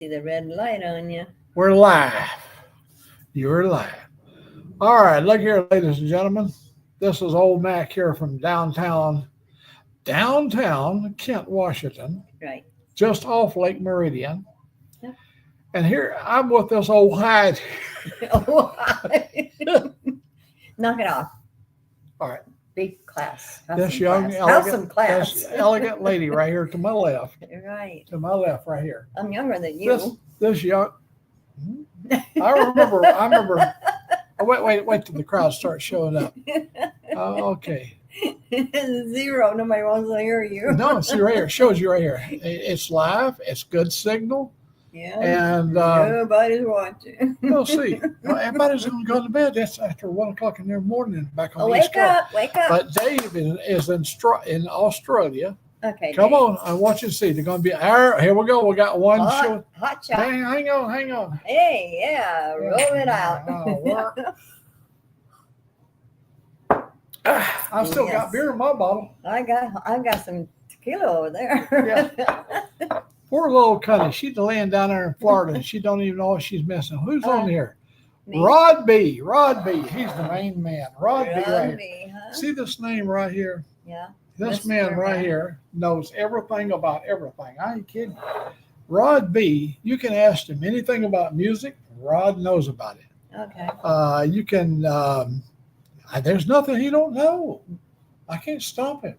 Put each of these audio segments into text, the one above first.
See the red light on you. We're live. You're live. All right, look here, ladies and gentlemen. This is old Mac here from downtown Kent, Washington, Right. just off Lake Meridian. Yep. And here I'm with this old hide. Knock it off. All right. Big class. Have This some young, class. Have elegant, some class. this elegant lady right here to my left. Right. To my left, right here. I'm younger than you. This young. I remember. Oh, wait till the crowd starts showing up. Okay. Zero. Nobody wants to hear you. No, see right here. It shows you right here. It's live. It's good signal. Yeah. And nobody's watching. we'll see. Everybody's going to go to bed. That's after 1 o'clock in the morning back on Oh, the wake East Coast. up. Wake up. But Dave is in Australia. Okay. Come Dave. on. I want you to see. They're going to be. Here we go. We got one show. Hot shot. Hang on. Hey, yeah. Roll it out. I've still got Yes. beer in my bottle. I got some tequila over there. Yeah. Poor little Cuddy. She's laying down there in Florida and she don't even know what she's missing. Who's on here? Me. Rod B. He's the main man. Rod B. Right here. Rodney, huh? See this name right here? Yeah. This Mr. man right Man. here knows everything about everything. I ain't kidding. Rod B. You can ask him anything about music. Rod knows about it. Okay. You can. There's nothing he don't know. I can't stop him.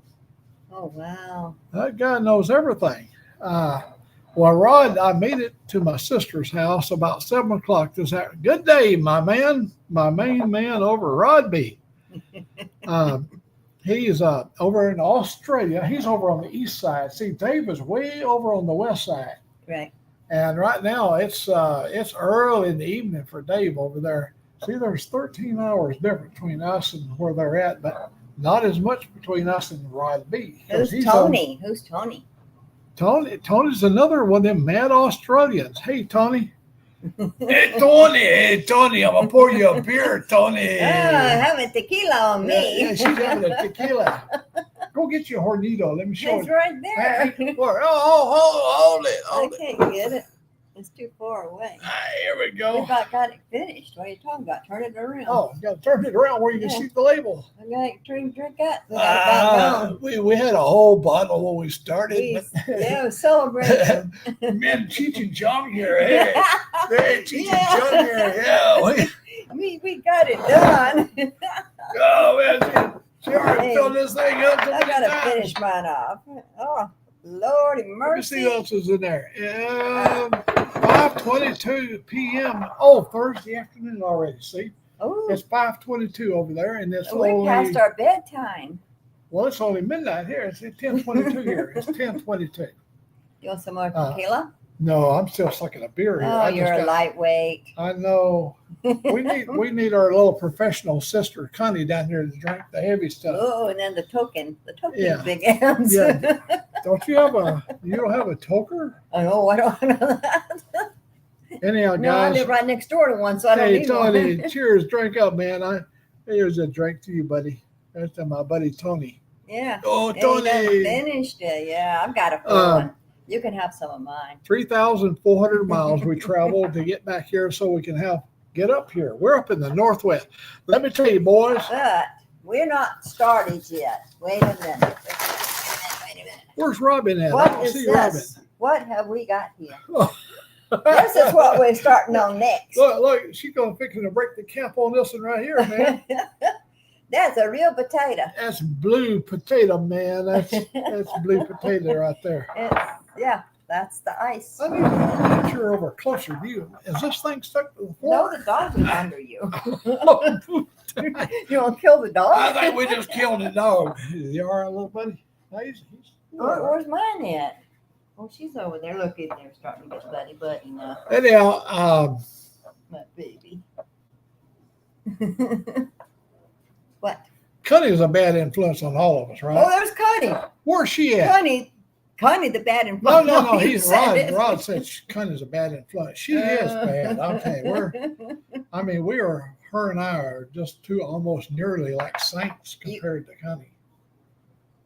Oh wow. That guy knows everything. Well, Rod, I made it to my sister's house about 7 o'clock this afternoon. Good day, my man, my main man over Rod B. He's over in Australia. He's over on the east side. See, Dave is way over on the west side. Right. And right now it's early in the evening for Dave over there. See, there's 13 hours difference between us and where they're at, but not as much between us and Rod B. Who's Tony? Who's Tony? Tony's another one of them mad Australians. Hey, Tony. Hey, Tony, I'm going to pour you a beer, Tony. Have a tequila on me. Yeah, she's having a tequila. Go get you a Hornito. Let me show It's you. right there. Hold it. I can't get it. It's too far away. Here we We go. got it finished. What are you talking about? Turn it around. Oh, you got to turn it around where you can Yeah. see the label. I got to drink that. We got it We had a whole bottle when we started. Yeah, celebrate. Man, Cheech and Chong here. Hey, Cheech and Chong here. Yeah. We got it done. Oh, man. She already Hey, filled this thing up. I got to finish mine off. Oh, Lordy Let me mercy. see what else is in there. 5:22 p.m. Oh, Thursday afternoon already. See, Oh, it's 5:22 over there, and it's we're only past our bedtime. well, it's only midnight here. It's 10:22 here. It's 10:22. You want some more tequila? No, I'm still sucking a beer here. Oh, you're a lightweight. I know. We need our little professional sister Connie down here to drink the heavy stuff. Oh, and then the token Yeah. big M's. Yeah. Don't you have you don't have a toker? Oh, I don't know that. Anyhow, No, I guys. live right next door to one, so I don't Hey, need Tony, one. cheers. Drink up, man. Here's a drink to you, buddy. That's to my buddy Tony. Yeah. Oh, And you done Tony. finished it. Yeah, I've got a full Um, one. You can have some of mine. 3,400 miles we traveled to get back here so we can get up here. We're up in the Northwest. Let me tell you, boys, But we're not started yet. Wait a minute. where's Robin at? I What don't is see this? What have we got here? Robin. This is what we're starting on next. Look, she's going to fixing to break the cap on this one right here, man. That's a real potato. That's blue potato, man. That's blue potato right there. Yeah, that's the ice. I need to get you over closer to you. Is this thing stuck to the No, floor? the dog is under you. I You want to kill the dog? think we just killed a dog. You all right, little buddy? No, he's Where's mine at? Oh, she's over there. Look at there, starting to get buddy now. Anyhow, My baby. What? Connie's a bad influence on all of us, Oh, right? there's Connie. Where's she at? Connie, the bad No, influence. no, You he's said Rod. it. Rod said Connie's a bad influence. She is bad. Okay, her and I are just almost nearly like saints compared to Connie.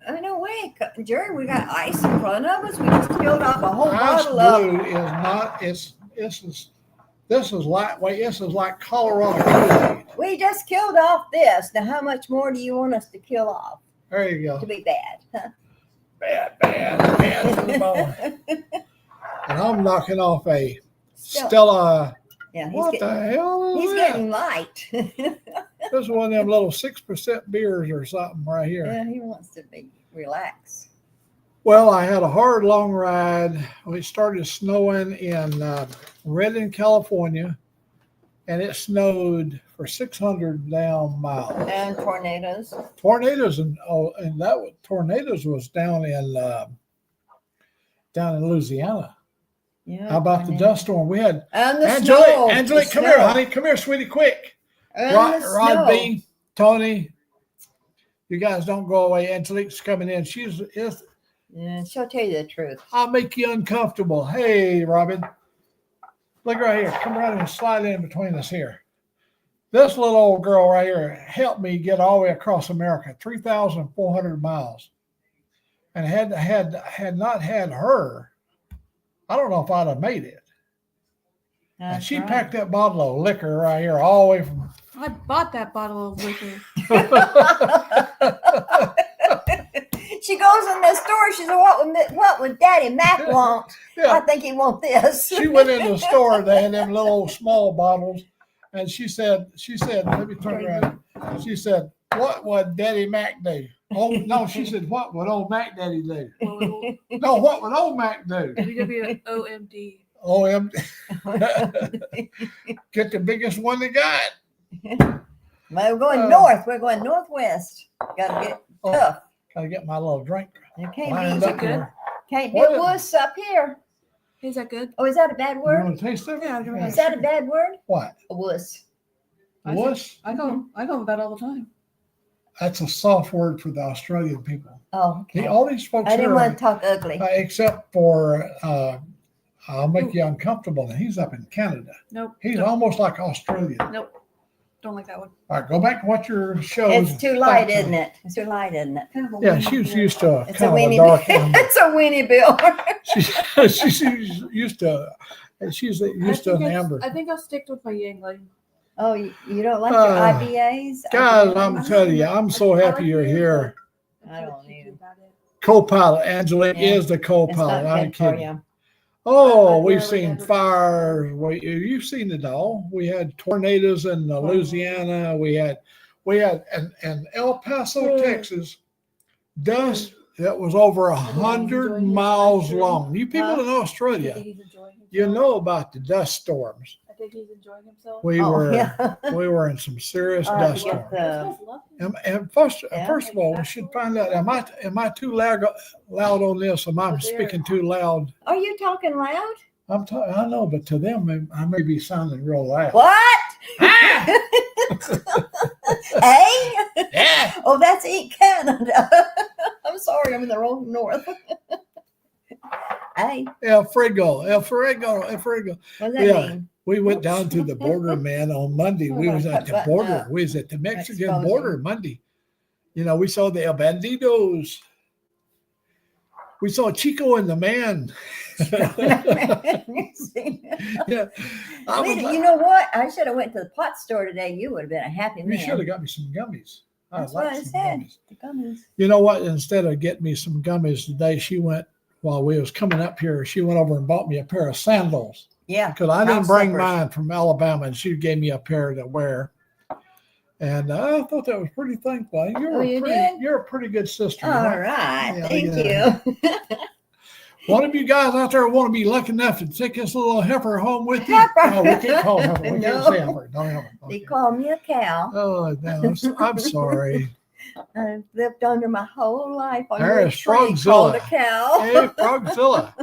No way, Jerry. We got ice in front of us. We just killed off a whole Ice bottle of. blue is not. This is lightweight. This is like Colorado Kool-Aid. We just killed off this. Now, how much more do you want us to kill off There you go. to be bad? Huh? Bad to the bone. And I'm knocking off a Stella. Yeah, What the hell is he's that? getting light. This is one of them little 6% beers or something right here. Yeah, he wants to be relaxed. Well, I had a hard, long ride. It started snowing in Redding, California, and it snowed for 600 down miles. And tornadoes. Tornadoes tornadoes was down in Louisiana. Yeah. How about the tornadoes. dust storm? We had And the snow. Angelique, The come here, snow. honey. Come here, sweetie, quick. And Rod, the Rod snow. B, Tony, you guys don't go away. Angelique's coming in. Yeah, she'll tell you the truth. I'll make you uncomfortable. Hey, Robin. Look right here. Come right in and slide in between us here. This little old girl right here helped me get all the way across America, 3,400 miles. And had not had her, I don't know if I'd have made it. And That's she right. packed that bottle of liquor right here all the way from. I bought that bottle of liquor. She goes in the store. She said, "What would Daddy Mac want? I Yeah, think he want this." she went in the store. They had them little small bottles, and she said, let me turn around. She said, "What would Daddy Mac do?" Oh no, she said, "What would old Mac Daddy do?" No, what would old Mac do? WWOMD. OM, get the biggest one they got. We're going north. We're going northwest. Got to get Oh. tough. Gotta get my little drink You can't lined be it up good? here. can't be What is- wuss up here. Is that good? Oh, is that a bad You word? want to taste it? Yeah, I'll give it a Is that a bad word? What? A wuss. Wuss? I go with that all the time. That's a soft word for the Australian people. Oh, okay. All these folks I didn't here, want to talk ugly. except for I'll make you uncomfortable. And he's up in Canada. Nope. He's Nope. almost like Australian. Nope. Don't like that one. All right, go back and watch your shows. It's too light, isn't it? It's too light, isn't it? Kind of a Yeah, weird she was beer. used to It's a kind of a weenie dark bill. amber. It's a weenie bill. She's used to. She's used to an amber. I think I'll stick with my Yangling. Oh, you don't like Uh, your IBAs? Guys, IBAs? I'm telling you, I'm so happy you're here. I don't need it. Co-pilot, Angelique Yeah, is the It's co-pilot. not I'm good for kidding. you. Oh, I'd we've rather seen never- fires. You've seen it all. We had tornadoes in Louisiana. We had in El Paso, Texas, dust that was over 100 miles long. You people in I Australia, think he's enjoying himself. you know about the dust storms. I think he's enjoying himself. We Oh, were yeah. we were in some serious I'll have dust to get storms. the- And first Yeah. of all, we should find out. Am I too loud on this? Am I Well, there- speaking too loud? Are you talking loud? I know, but to them, I may be sounding real loud. What? Ah! Hey? Yeah. Oh, that's Eat Canada. I'm sorry, I'm in the wrong north. Hey, El Frigo. what does that Yeah. mean? We went down to the border, man, on Monday. We was at the Button border. up. We was at the Mexican Exposing. border Monday. You know, we saw the El Bandidos. We saw Chico and the Man. Yeah. I was Wait, like- you know what? I should have went to the pot store today. You would have been a happy You man. should have got me some gummies. That's like what I some said. gummies. The gummies. You know what? Instead of getting me some gummies today, she went, while we was coming up here, she went over and bought me a pair of sandals. Yeah. Because I didn't House bring slippers. mine from Alabama, and she gave me a pair to wear. And I thought that was pretty thankful. Oh, you did? You're a pretty good sister. All right. Yeah, Thank yeah. you. One of you guys out there want to be lucky enough to take this little heifer home with you? Heifer. No, we can't call her heifer. We can't No. say heifer. Don't heifer. They Okay. call me a cow. Oh, no, I'm sorry. I've lived under my whole life on There your is tree Frogzilla. called a cow. Hey, Frogzilla.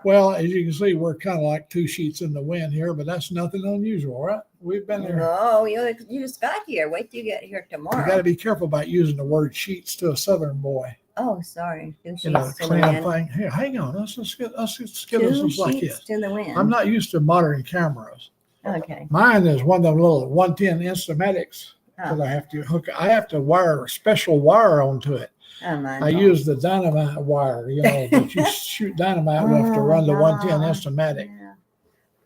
Well, as you can see, we're kind of like two sheets in the wind here, but that's nothing unusual, right? We've been there. No, you just got here. Wait till you get here You tomorrow. got to be careful about using the word sheets to a Southern boy. Oh, sorry. Two sheets You know, to the clean wind. thing. Here, hang on. Let's just get Two this like sheets this. to the wind. I'm not used to modern cameras. Okay. Mine is one of them little 110 Instamatics Oh. that I have to hook. I have to wire a special wire onto it. mind. I used the dynamite wire, that you shoot dynamite with to run the 110 Instamatic. Yeah.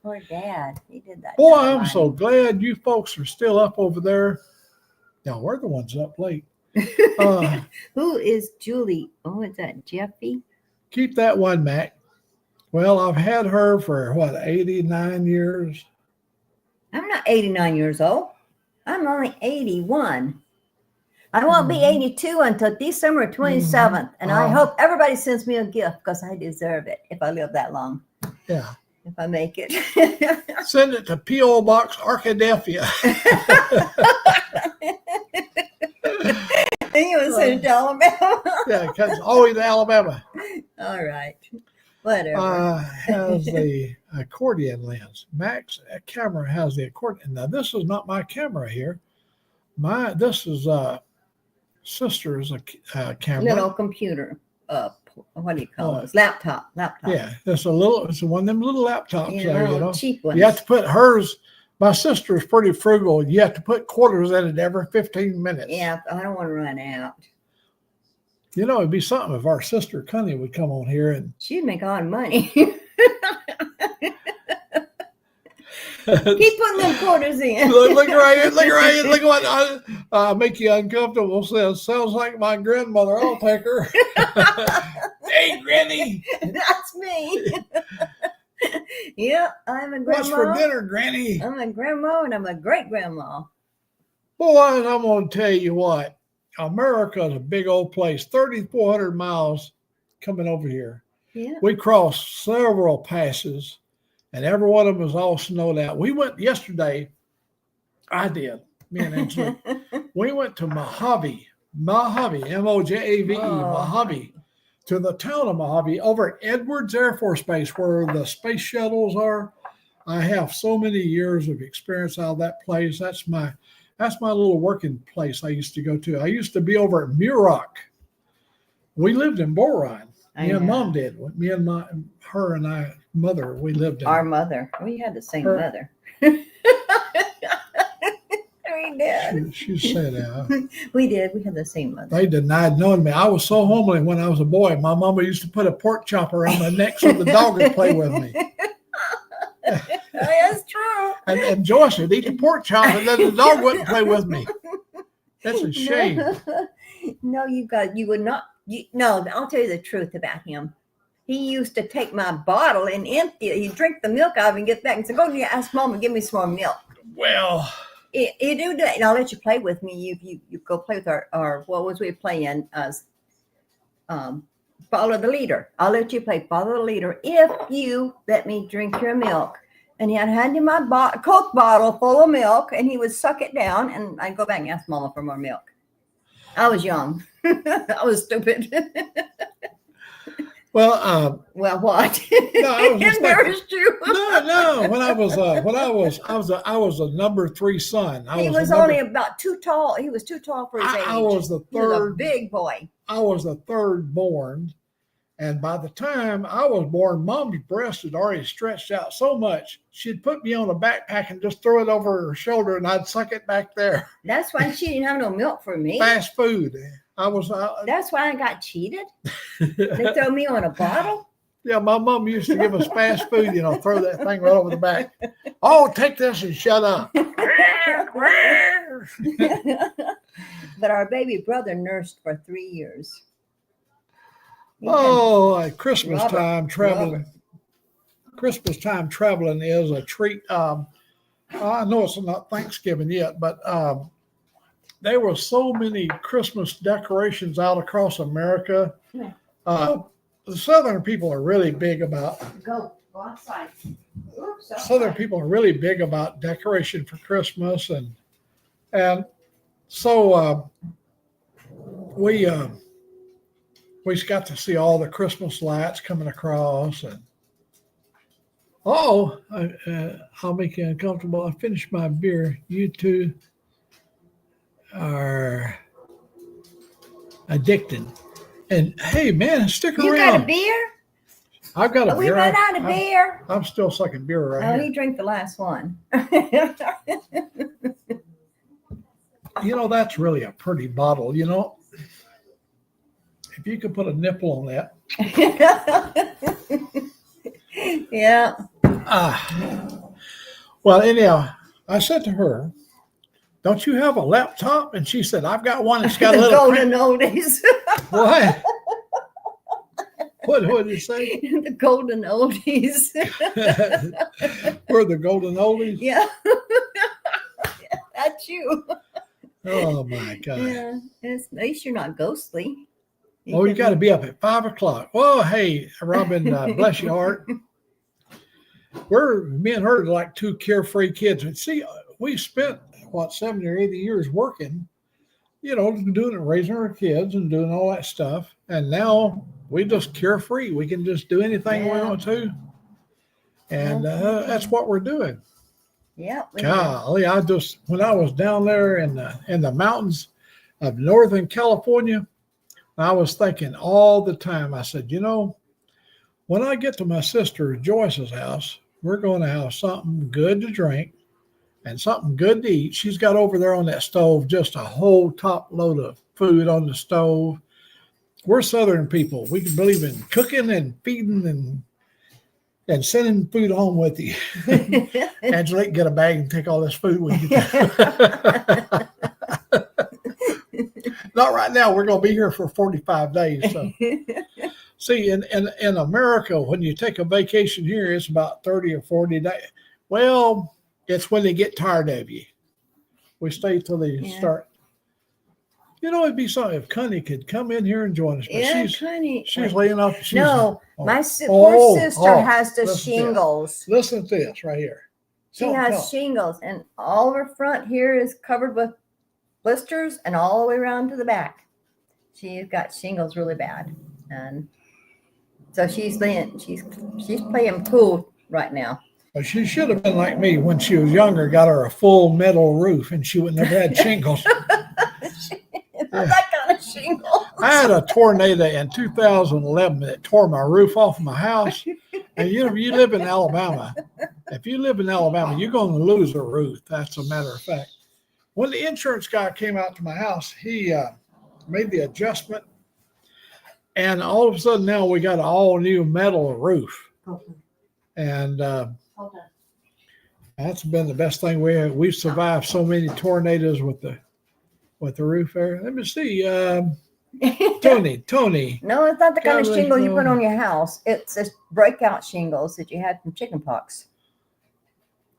Poor Dad. He did that. Boy, I'm dynamiting. so glad you folks are still up over there. Now, we're the ones up late. Who is Julie? Oh, is that Jeffy? Keep that one, Mac. Well, I've had her for 89 years. I'm not 89 years old. I'm only 81. I won't be 82 until December 27th. And I hope everybody sends me a gift because I deserve it if I live that long. Yeah. If I make it. Send it to P.O. Box, Arkadelphia. You want to send it to Alabama? Yeah, because it's always Alabama. All right. Whatever. Has the accordion lens. Mac's camera has the accordion. Now, this is not my camera here. This is sister's camera. Little computer. What do you call those? Laptop. Yeah, it's one of them little laptops there, little cheap ones. You have to put hers. My sister's pretty frugal. You have to put quarters in it every 15 minutes. Yeah, I don't want to run out. It'd be something if our sister Connie would come on here and She'd make a lot of money. Keep putting them quarters in. look right here, look what I make you uncomfortable. Says sounds like my grandmother. I'll take her. Hey, Granny. That's me. Yeah, I'm a What's grandma. for dinner, Granny? I'm a grandma and I'm a great grandma. Boys, I'm going to tell you what. America is a big old place. 3,400 miles coming over here. Yeah. We crossed several passes, and every one of them was all snowed out. We went yesterday. I did. Me and Angela. We went to Mojave, Mojave, Mojave, to the town of Mojave, over at Edwards Air Force Base, where the space shuttles are. I have so many years of experience out of that place. That's my little working place I used to go to. I used to be over at Muroc. We lived in Boron. Me and Mom did. Me and her and I, mother, we lived in. Our mother. We had the same Her- mother. We did. She said We did. We had the same mother. they denied knowing me. I was so homely when I was a boy. My mama used to put a pork chop around my neck so the dog would play with me. That's true. And Joyce would eat the pork chop and then the dog wouldn't play with me. That's a shame. No, you would not. No, I'll tell you the truth about him. He used to take my bottle and empty it. He'd drink the milk out of it and get back and say, go to ask Mom and give me some more milk. Well, You do that, and I'll let you play with me. You go play with our what was we playing? Follow the leader. I'll let you play follow the leader if you let me drink your milk. And he had handed my Coke bottle full of milk, and he would suck it down, and I'd go back and ask Mama for more milk. I was young. I was stupid. well, Well, what? No, I was just Embarrassed you. no. When I was a number 3 son. He was only about too tall. He was too tall for his age. I was the He was a third. big boy. I was the third born, and by the time I was born, Mom's breast had already stretched out so much she'd put me on a backpack and just throw it over her shoulder, and I'd suck it back there. That's why she didn't have no milk for me. Fast food. That's why I got cheated. They throw me on a bottle. Yeah, my mom used to give us fast food, throw that thing right over the back. Oh, take this and shut up. But our baby brother nursed for 3 years. Oh, at Christmas Robert, time traveling. Christmas time traveling is a treat. I know it's not Thanksgiving yet, but there were so many Christmas decorations out across America. Yeah. The Southern people are really big about. Go outside. Oops, Southern people are really big about decoration for Christmas, and so we got to see all the Christmas lights coming across, and I'll make you uncomfortable. I finished my beer. You two are addicted. And hey, man, stick You around. got a beer? I've got a We beer. ran out of beer. I'm still sucking beer right Oh, here. he drank the last one. That's really a pretty bottle, If you could put a nipple on that. Yeah. Well, anyhow, I said to her, "Don't you have a laptop?" And she said, "I've got one. It's got a The little." golden oldies. What? What did it say? The golden oldies. We're the golden oldies. Yeah. That's you. Oh my God. Yeah. At least you're not ghostly. Oh, you got to be up at 5 o'clock. Well, hey, Robin, bless your heart. Me and her are like two carefree kids. And see, we spent, 70 or 80 years working, doing it, raising our kids and doing all that stuff. And now we just carefree. We can just do anything we want to. And that's what we're doing. Yeah. Golly, when I was down there in the mountains of Northern California, I was thinking all the time, I said, when I get to my sister Joyce's house, we're going to have something good to drink and something good to eat. She's got over there on that stove just a whole top load of food on the stove. We're Southern people. We can believe in cooking and feeding and sending food home with you. Angelique, get a bag and take all this food with you. Not right now. We're going to be here for 45 days. So. See, in America, when you take a vacation here, it's about 30 or 40 days. Well, it's when they get tired of you. We stay till they start. It'd be something if Connie could come in here and join us. But Connie. She's laying off. My poor sister has the listen to shingles. Listen to this right here. She has shingles, and all of her front here is covered with blisters, and all the way around to the back. She's got shingles really bad, and so she's playing cool right now. Well, she should have been like me when she was younger. Got her a full metal roof, and she would never had shingles. That kind of shingles. I had a tornado in 2011 that tore my roof off my house. And you live in Alabama. If you live in Alabama, you're going to lose a roof. That's a matter of fact. When the insurance guy came out to my house, he made the adjustment. And all of a sudden now we got an all new metal roof. And that's been the best thing we've survived so many tornadoes with the roof there. Let me see. Tony. No, it's not the kind of shingle you put on your house. It's this breakout shingles that you had from chickenpox.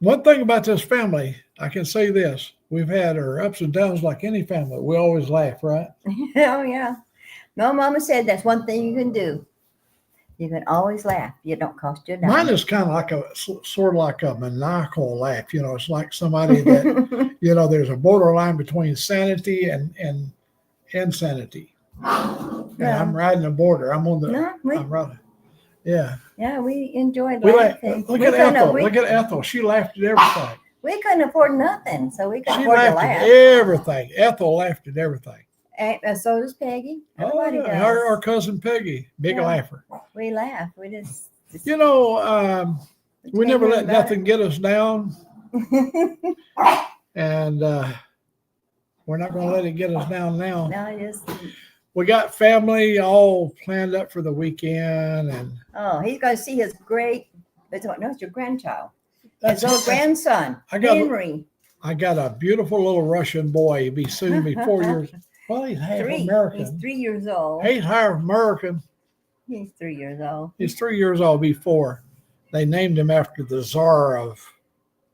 One thing about this family, I can say this. We've had our ups and downs like any family. We always laugh, right? Oh, yeah. No, Mama said that's one thing you can do. You can always laugh. It don't cost you a dime. Mine is kind of like sort of like a maniacal laugh. It's like somebody that, there's a borderline between sanity and insanity. And I'm riding a border. I'm riding. Yeah. Yeah, we enjoyed laughing. Look at Ethel. Look at Ethel. She laughed at everything. We couldn't afford nothing, so we could She afford to laughed laugh. at everything. Ethel laughed at everything. And so does Peggy. Everybody does. Our cousin Peggy, big laugher. We laugh. We just we never let nothing get us down. And we're not going to let it get us down now. No, we got family all planned up for the weekend. And he's going to see his it's your grandchild. His little grandson, Henry. I got a beautiful little Russian boy. He'll be soon be 4 years. Well, he's half American. He's 3 years old. He's half American. He's 3 years old. He's 3 years old before. They named him after the Tsar of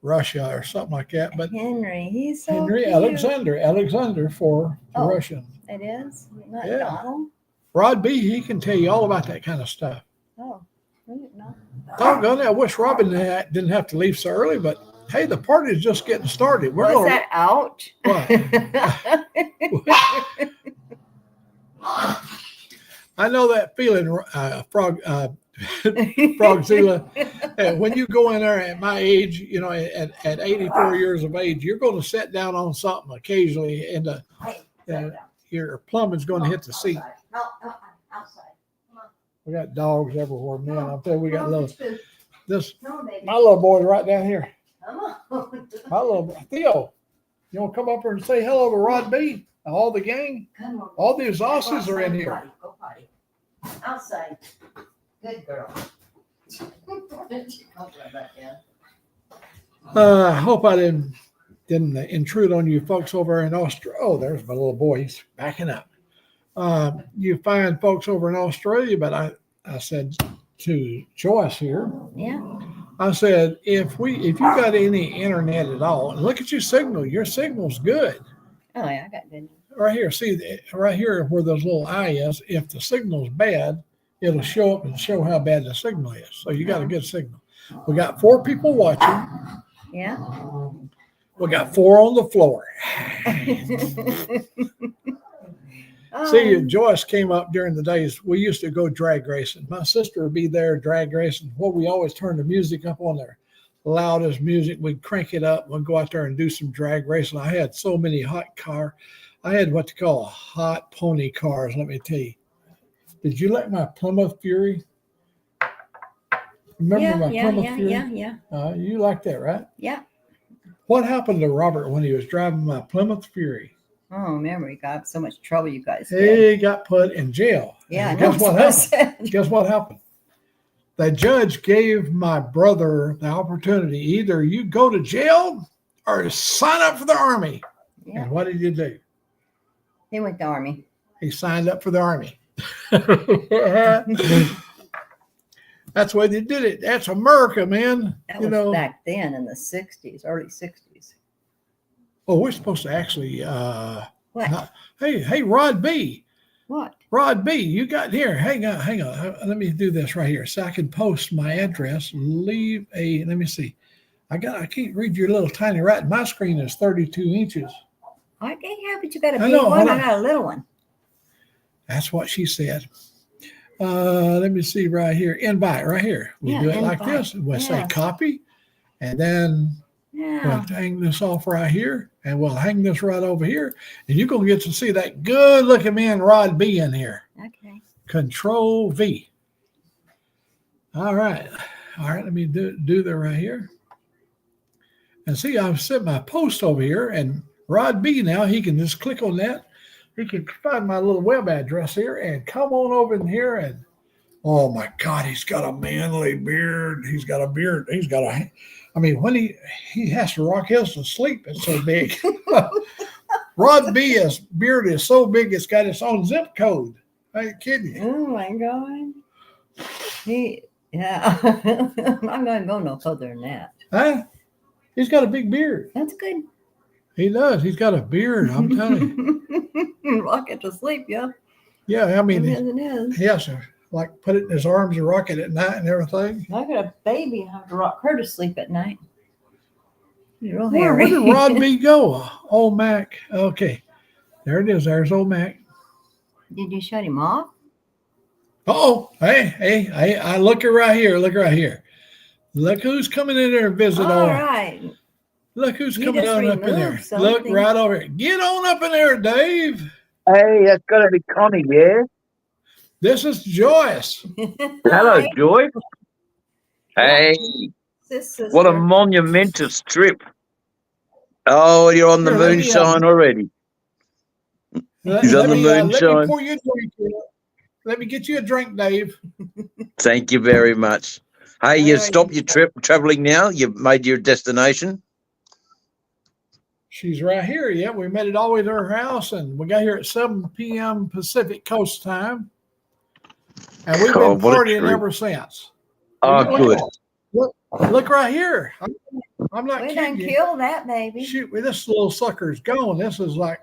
Russia or something like that. But Henry, he's so Henry cute. Alexander for the Russian. It is? Not Donald? Rod B, he can tell you all about that kind of stuff. Oh, no. Doggone it, I wish Robin didn't have to leave so early, but hey, the party's just getting started. Was that out? What? I know that feeling, Frogzilla. When you go in there at my age, at 84 years of age, you're going to sit down on something occasionally, and your plumbing's going to hit the seat. Outside. We got dogs everywhere, man. I'll tell you, we got my little boy's right down here. My little Theo, you want to come up here and say hello to Rod B? All the gang, Come on. all the exhausts are in here. Go potty. Outside. Good girl. I hope I didn't intrude on you folks over in Australia. Oh, there's my little boy. He's backing up. You find folks over in Australia, but I said to Joyce here, Yeah. I said, if you got any internet at all, look at your signal. Your signal's good. Oh yeah, I got good. Right here, see right here where those little eye is, if the signal's bad, it'll show up and show how bad the signal is. So you got a good signal. We got 4 people watching. Yeah. We got 4 on the floor. See, Joyce came up during the days we used to go drag racing. My sister would be there drag racing. Well, we always turned the music up on their loudest music. We'd crank it up. We'd go out there and do some drag racing. I had so many hot car. I had what they call hot pony cars, let me tell you. Did you like my Plymouth Fury? Remember my Plymouth Fury? Yeah. You like that, right? Yeah. What happened to Robert when he was driving my Plymouth Fury? Oh, remember, he got so much trouble, you guys did. He got put in jail. Yeah. And guess what happened? Guess what happened? The judge gave my brother the opportunity, either you go to jail or sign up for the Army. Yeah. And what did he do? He went to Army. He signed up for the Army. That's why they did it. That's America, man. That was back then in the 60s, early 60s. Oh, we're supposed to actually What? Hey, Rod B. What? Rod B, you got here. Hang on. Let me do this right here so I can post my address. Let me see. I can't read your little tiny writing. My screen is 32 inches. Okay, yeah, but you got a I big know, one. hold I on. got a little one. That's what she said. Let me see right here. Invite right here. We do it like invite. this. We'll say Yes. copy, and then Yeah. we'll hang this off right here, and we'll hang this right over here, and you're gonna get to see that good-looking man Rod B in here. Okay. Control V. All right. Let me do that right here. And see, I've set my post over here, and Rod B now, he can just click on that. He can find my little web address here and come on over in here. And oh my God, he's got a manly beard. He's got a beard. When he has to rock his to sleep, it's so big. Rod B's beard is so big, it's got its own zip code. I ain't kidding you. Oh my God. Yeah. I'm not going to go no further than that. Huh? He's got a big beard. That's good. He does. He's got a beard. I'm telling you. Rock it to sleep, yeah. Yeah, It is, it is. he has to put it in his arms and rock it at night and everything. I got a baby. I have to rock her to sleep at night. She's real Where hairy. did Rod B go? Old Mac. Okay. There it is. There's old Mac. Did you shut him off? Oh, hey, I look right here. Look right here. Look who's coming in there and visit. All right. Look who's You coming just on up in there. removed Look something. right over here. Get on up in there, Dave. Hey, that's got to be Connie, yeah? This is Joyce. Hello, Hi, Joy. Hey, sister. what a monumentous trip. Oh, you're on the Here, let me, moonshine already. He's on the moonshine. Pour you a drink here. Let me get you a drink, Dave. Thank you very much. Hey, you All right. stopped your trip traveling now? You've made your destination? She's right here. Yeah, we made it all the way to her house, and we got here at 7 p.m. Pacific Coast time. And we've been God, what a partying treat. ever since. Oh, good. Look right here. I'm not We done kidding you. killed that baby. Shoot, this little sucker's gone. This is a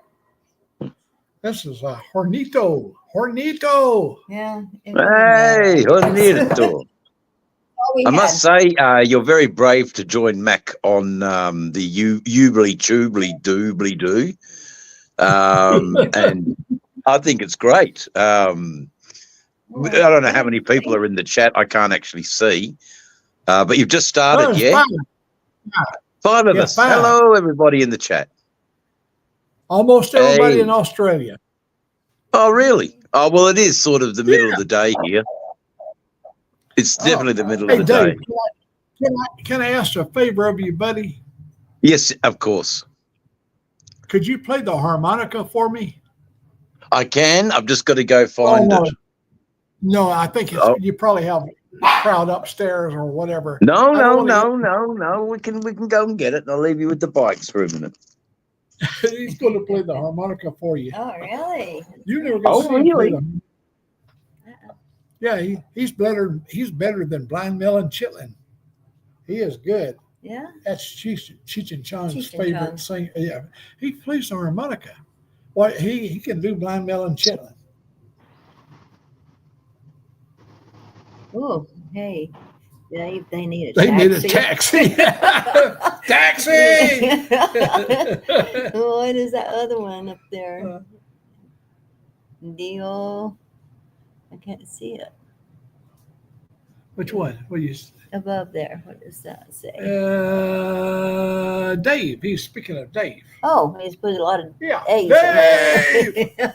hornito. Hornito. Yeah. Hey, Juanito. I must say, you're very brave to join Mac on the Ubly Tubly Doobly Doo. And I think it's great. I don't know how many people are in the chat. I can't actually see. But you've just started, yeah? Five of us. 5. Hello, everybody in the chat. Almost everybody Hey. in Australia. Oh, really? Oh, well, it is sort of the middle of the day here. It's definitely the middle Hey, of the Dave, day. can I ask a favor of you, buddy? Yes, of course. could you play the harmonica for me? I can. I've just got to go find no. it. No, I think it's, Oh. you probably have crowd upstairs or whatever. No, I no, don't no. We can go and get it. And I'll leave you with the bikes for a minute. He's going to play the harmonica for you. Oh, really? You never going to Oh, see him play really? the. Yeah, he's better. He's better than Blind Melon Chitlin. He is good. Yeah. That's Cheech and Chong's Cheech and favorite Chong. singer. Yeah, he plays the harmonica. Well, he can do Blind Melon Chitlin. Oh, hey, Dave, they need a They taxi. need a taxi. Taxi. What is that other one up there? Deal. I can't see it. Which one? What you? Above there. What does that say? Dave. He's speaking of Dave. Oh, he's put a lot of Yeah. A's. Dave. In there.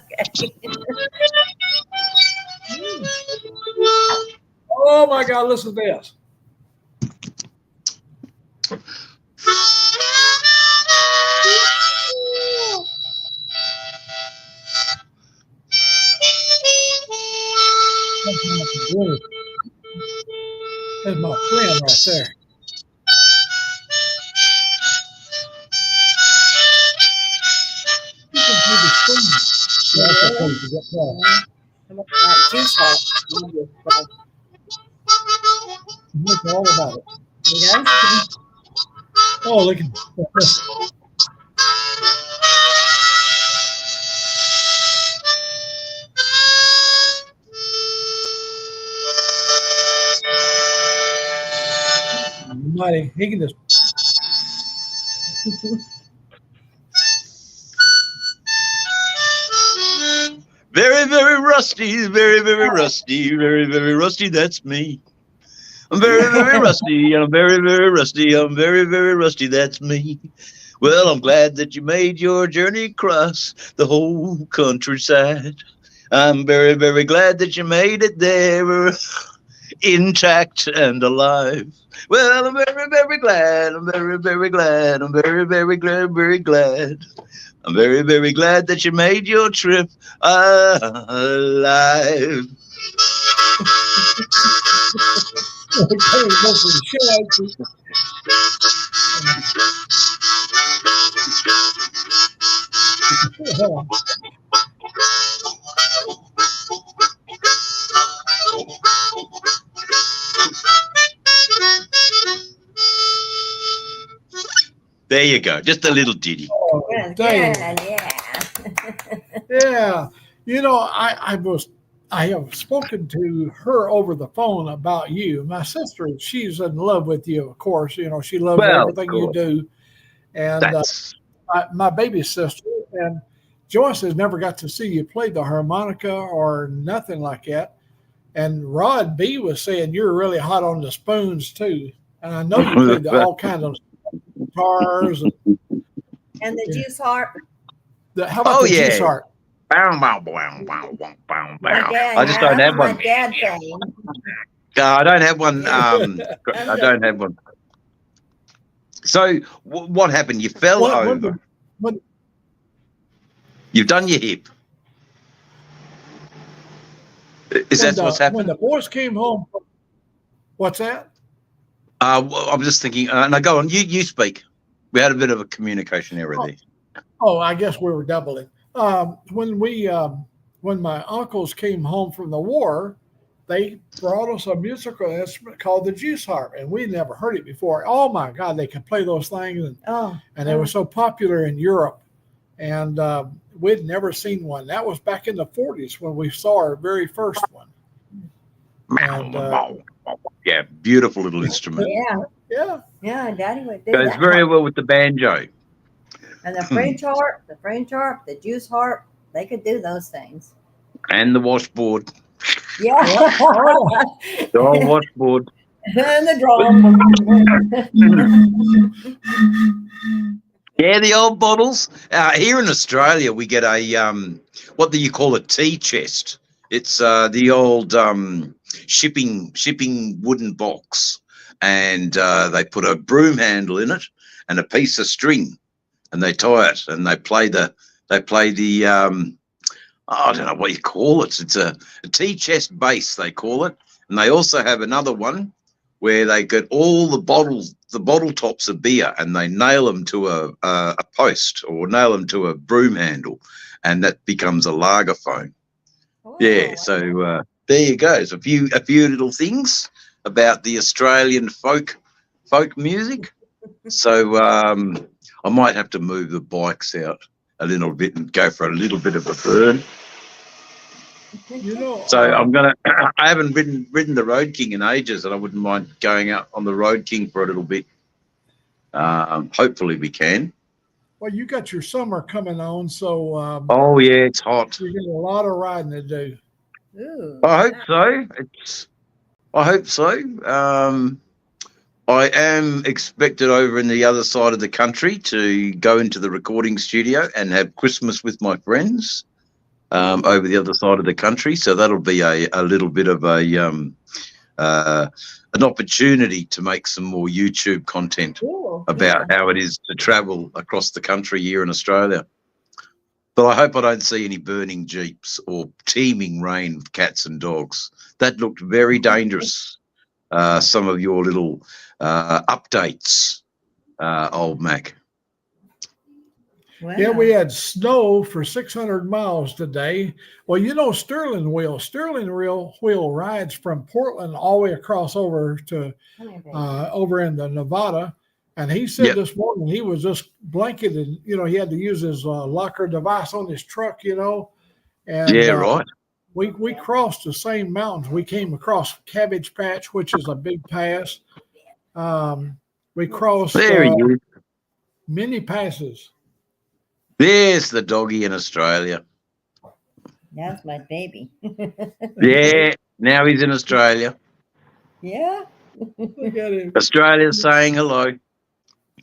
Oh my God! Listen to this. That's my friend right there. You can hear the screaming. Yeah, that's supposed to get that. Like juice hot. He knows all about it. He does? Oh, look at mighty. He can just. Very, very rusty, very, very rusty, very, very rusty. That's me. I'm very, very rusty, and I'm very, very rusty. I'm very, very rusty. That's me. Well, I'm glad that you made your journey across the whole countryside. I'm very, very glad that you made it there, intact and alive. Well, I'm very, very glad. I'm very, very glad. I'm very, very glad. Very glad. I'm very, very glad that you made your trip alive. There you go. Just a little ditty. Oh, Yeah, Dave. yeah. Yeah, you know, I have spoken to her over the phone about you. My sister, she's in love with you, of course. You know, she loves Well, everything of you course. do. And That's my baby sister and Joyce has never got to see you play the harmonica or nothing like that. And Rod B was saying you're really hot on the spoons too. And I know you played all kinds of guitars. And the juice harp. How about the yeah. juice harp? bow, bow, bow, bow, bow, bow, My bow. dad I just don't have my one. dad thing. I don't have one. I don't have one. So what happened? You fell over. You've done your hip. Is that what's happened? When the boys came home, what's that? Well, I'm just thinking. No, go on. You speak. We had a bit of a communication error there. Oh, I guess we were doubling. When my uncles came home from the war, they brought us a musical instrument called the juice harp, and we never heard it before. Oh my God, they could play those things, and they were so popular in Europe, and we'd never seen one. That was back in the 40s when we saw our very first one. And, yeah, beautiful little instrument. Yeah, Daddy would do Goes that. very well with the banjo. And the French harp, the juice harp, they could do those things. And the washboard. Yeah. The old washboard. And the drum. Yeah, the old bottles. Here in Australia, we get a what do you call a tea chest? It's the old shipping wooden box, and they put a broom handle in it and a piece of string, and they tie it, and they play the I don't know what you call it. It's a tea chest bass, they call it. And they also have another one where they get all the bottle tops of beer, and they nail them to a post or nail them to a broom handle, and that becomes a lagerphone. Oh, Yeah, so there you go. So a few little things about the Australian folk music. So I might have to move the bikes out a little bit and go for a little bit of a burn. You know, So I'm gonna. I haven't ridden the Road King in ages, and I wouldn't mind going out on the Road King for a little bit. Hopefully we can. well, you got your summer coming on, so Oh yeah, it's hot. you get a lot of riding to do. Ooh, I hope so. I hope so. I am expected over in the other side of the country to go into the recording studio and have Christmas with my friends over the other side of the country. So that'll be a little bit of an opportunity to make some more YouTube content cool. about how it is to travel across the country here in Australia. But I hope I don't see any burning jeeps or teeming rain of cats and dogs. That looked very dangerous. Some of your little updates, old Mac. Wow. Yeah, we had snow for 600 miles today. Well, you know, Sterling Wheel rides from Portland all the way across over to Come here, baby. over in the Nevada. And he said Yep. this morning he was just blanketed. You know, he had to use his locker device on his truck, you know. And Yeah, right. we crossed the same mountains. We came across Cabbage Patch, which is a big pass. We crossed There he is. many passes. There's the doggy in Australia. That's my baby. Yeah, now he's in Australia. Yeah. Look at him. Australia's saying hello.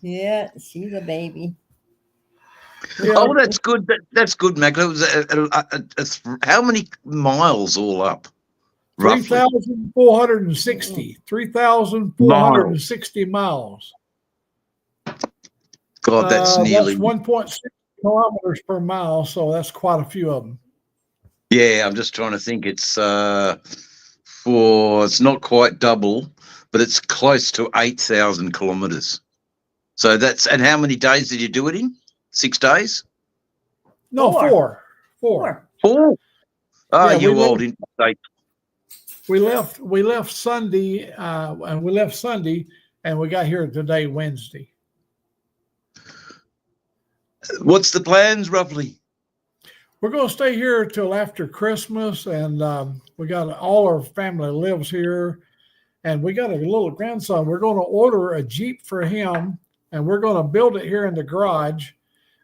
Yeah, she's a baby. Yeah, Oh, that's good. That's good, Mac. That was how many miles all up? Roughly. 3,460. 3,460 miles. God, that's nearly. That's 1.6 kilometers per mile, so that's quite a few of them. Yeah, I'm just trying to think. It's it's not quite double, but it's close to 8,000 kilometers. So and how many days did you do it in? 6 days? No, Four. four. 4. Oh, Yeah, you we old interstate. We left Sunday, and we got here today, Wednesday. What's the plans, roughly? We're going to stay here till after Christmas, and we got all our family lives here, and we got a little grandson. We're going to order a Jeep for him, and we're going to build it here in the garage.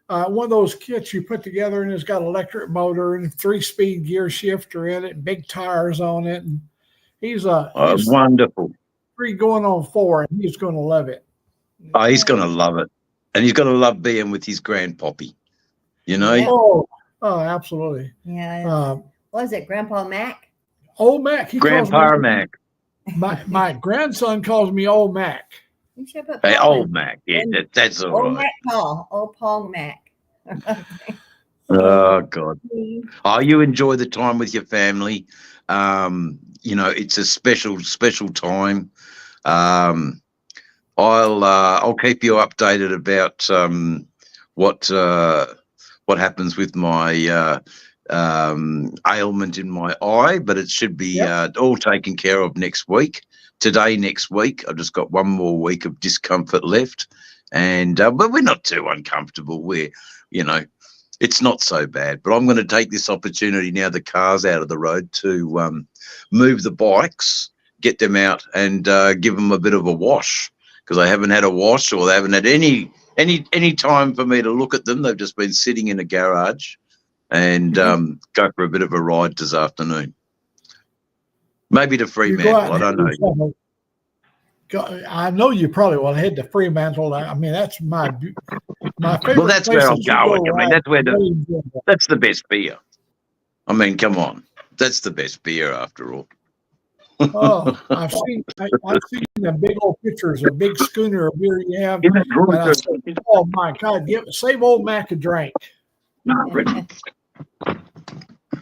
One of those kits you put together, and it's got electric motor and 3-speed gear shifter in it, and big tires on it. And he's Wonderful. 3 going on 4, and he's going to love it. Oh, he's going to love it. And he's going to love being with his grandpoppy. You know? Yeah. Oh, absolutely. Yeah. What is it, Grandpa Mac? Old Mac. He calls Grandpa me- Mac. My grandson calls me Old Mac. You should put Hey, Paul old in. Mac. Yeah, that's all Old right. Mac Paul. Old Paul Mac. Oh, God. Oh, you enjoy the time with your family. You know, it's a special, special time. I'll keep you updated about what happens with my ailment in my eye, but it should be all taken care of next week. Next week. I've just got one more week of discomfort left, and but we're not too uncomfortable. It's not so bad. But I'm going to take this opportunity now the car's out of the road to move the bikes, get them out, and give them a bit of a wash, because I haven't had a wash, or they haven't had any time for me to look at them. They've just been sitting in a garage, and go for a bit of a ride this afternoon. Maybe to Fremantle. I don't know. I know you probably will head to Fremantle. I mean, that's my favorite. Well, that's where I'm places to go, going. I mean, right? that's where that's the best beer. I mean, come on, that's the best beer after all. Oh, I've seen the big old pictures, a big schooner of beer you have. In that drawer, And I said, oh my God, save old Mac a drink.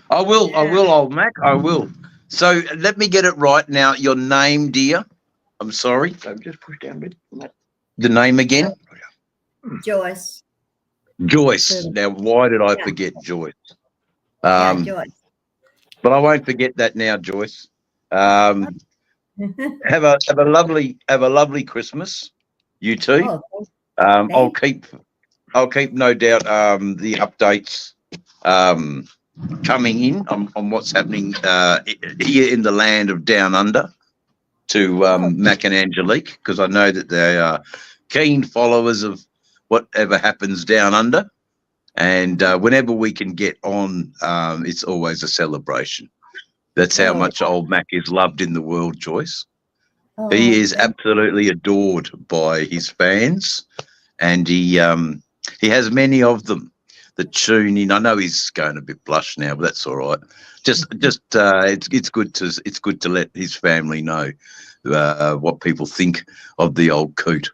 I will, Yeah. old Mac, I will. So let me get it right now. Your name, dear. I'm sorry. So just push down a bit. The name again? Joyce. Joyce. Now, why did I Yeah. forget Joyce? Yeah, Um, Joyce. but I won't forget that now, Joyce. Have a lovely Christmas. You too. Oh, I'll keep no doubt the updates coming in on what's happening here in the land of Down Under to Mac and Angelique, because I know that they are keen followers of whatever happens down under, and whenever we can get on, it's always a celebration. That's how much old Mac is loved in the world, Joyce. He is absolutely adored by his fans, and he has many of them that tune in. I know he's going a bit blush now, but that's all right. It's good to let his family know what people think of the old coot.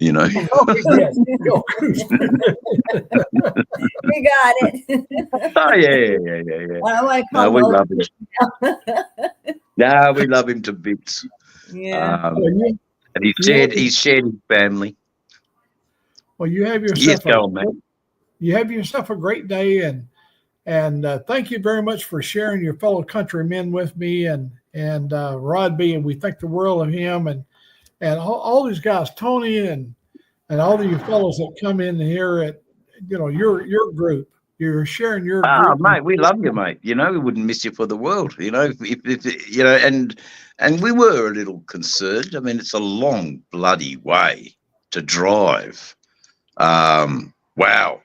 You know. We got it. Oh yeah. I want to No, call we him love him. No, we love him to bits. Yeah. And he's shared his family. Well, you have yourself Yes, go on, mate. You have yourself a great day, and thank you very much for sharing your fellow countrymen with me and Rod B. And we think the world of him and all these guys, Tony and all of you fellows that come in here at your group. You're sharing your group. Mate, we love you, mate. You know, we wouldn't miss you for the world. You know, if you know, and we were a little concerned. I mean, it's a long bloody way to drive. Wow.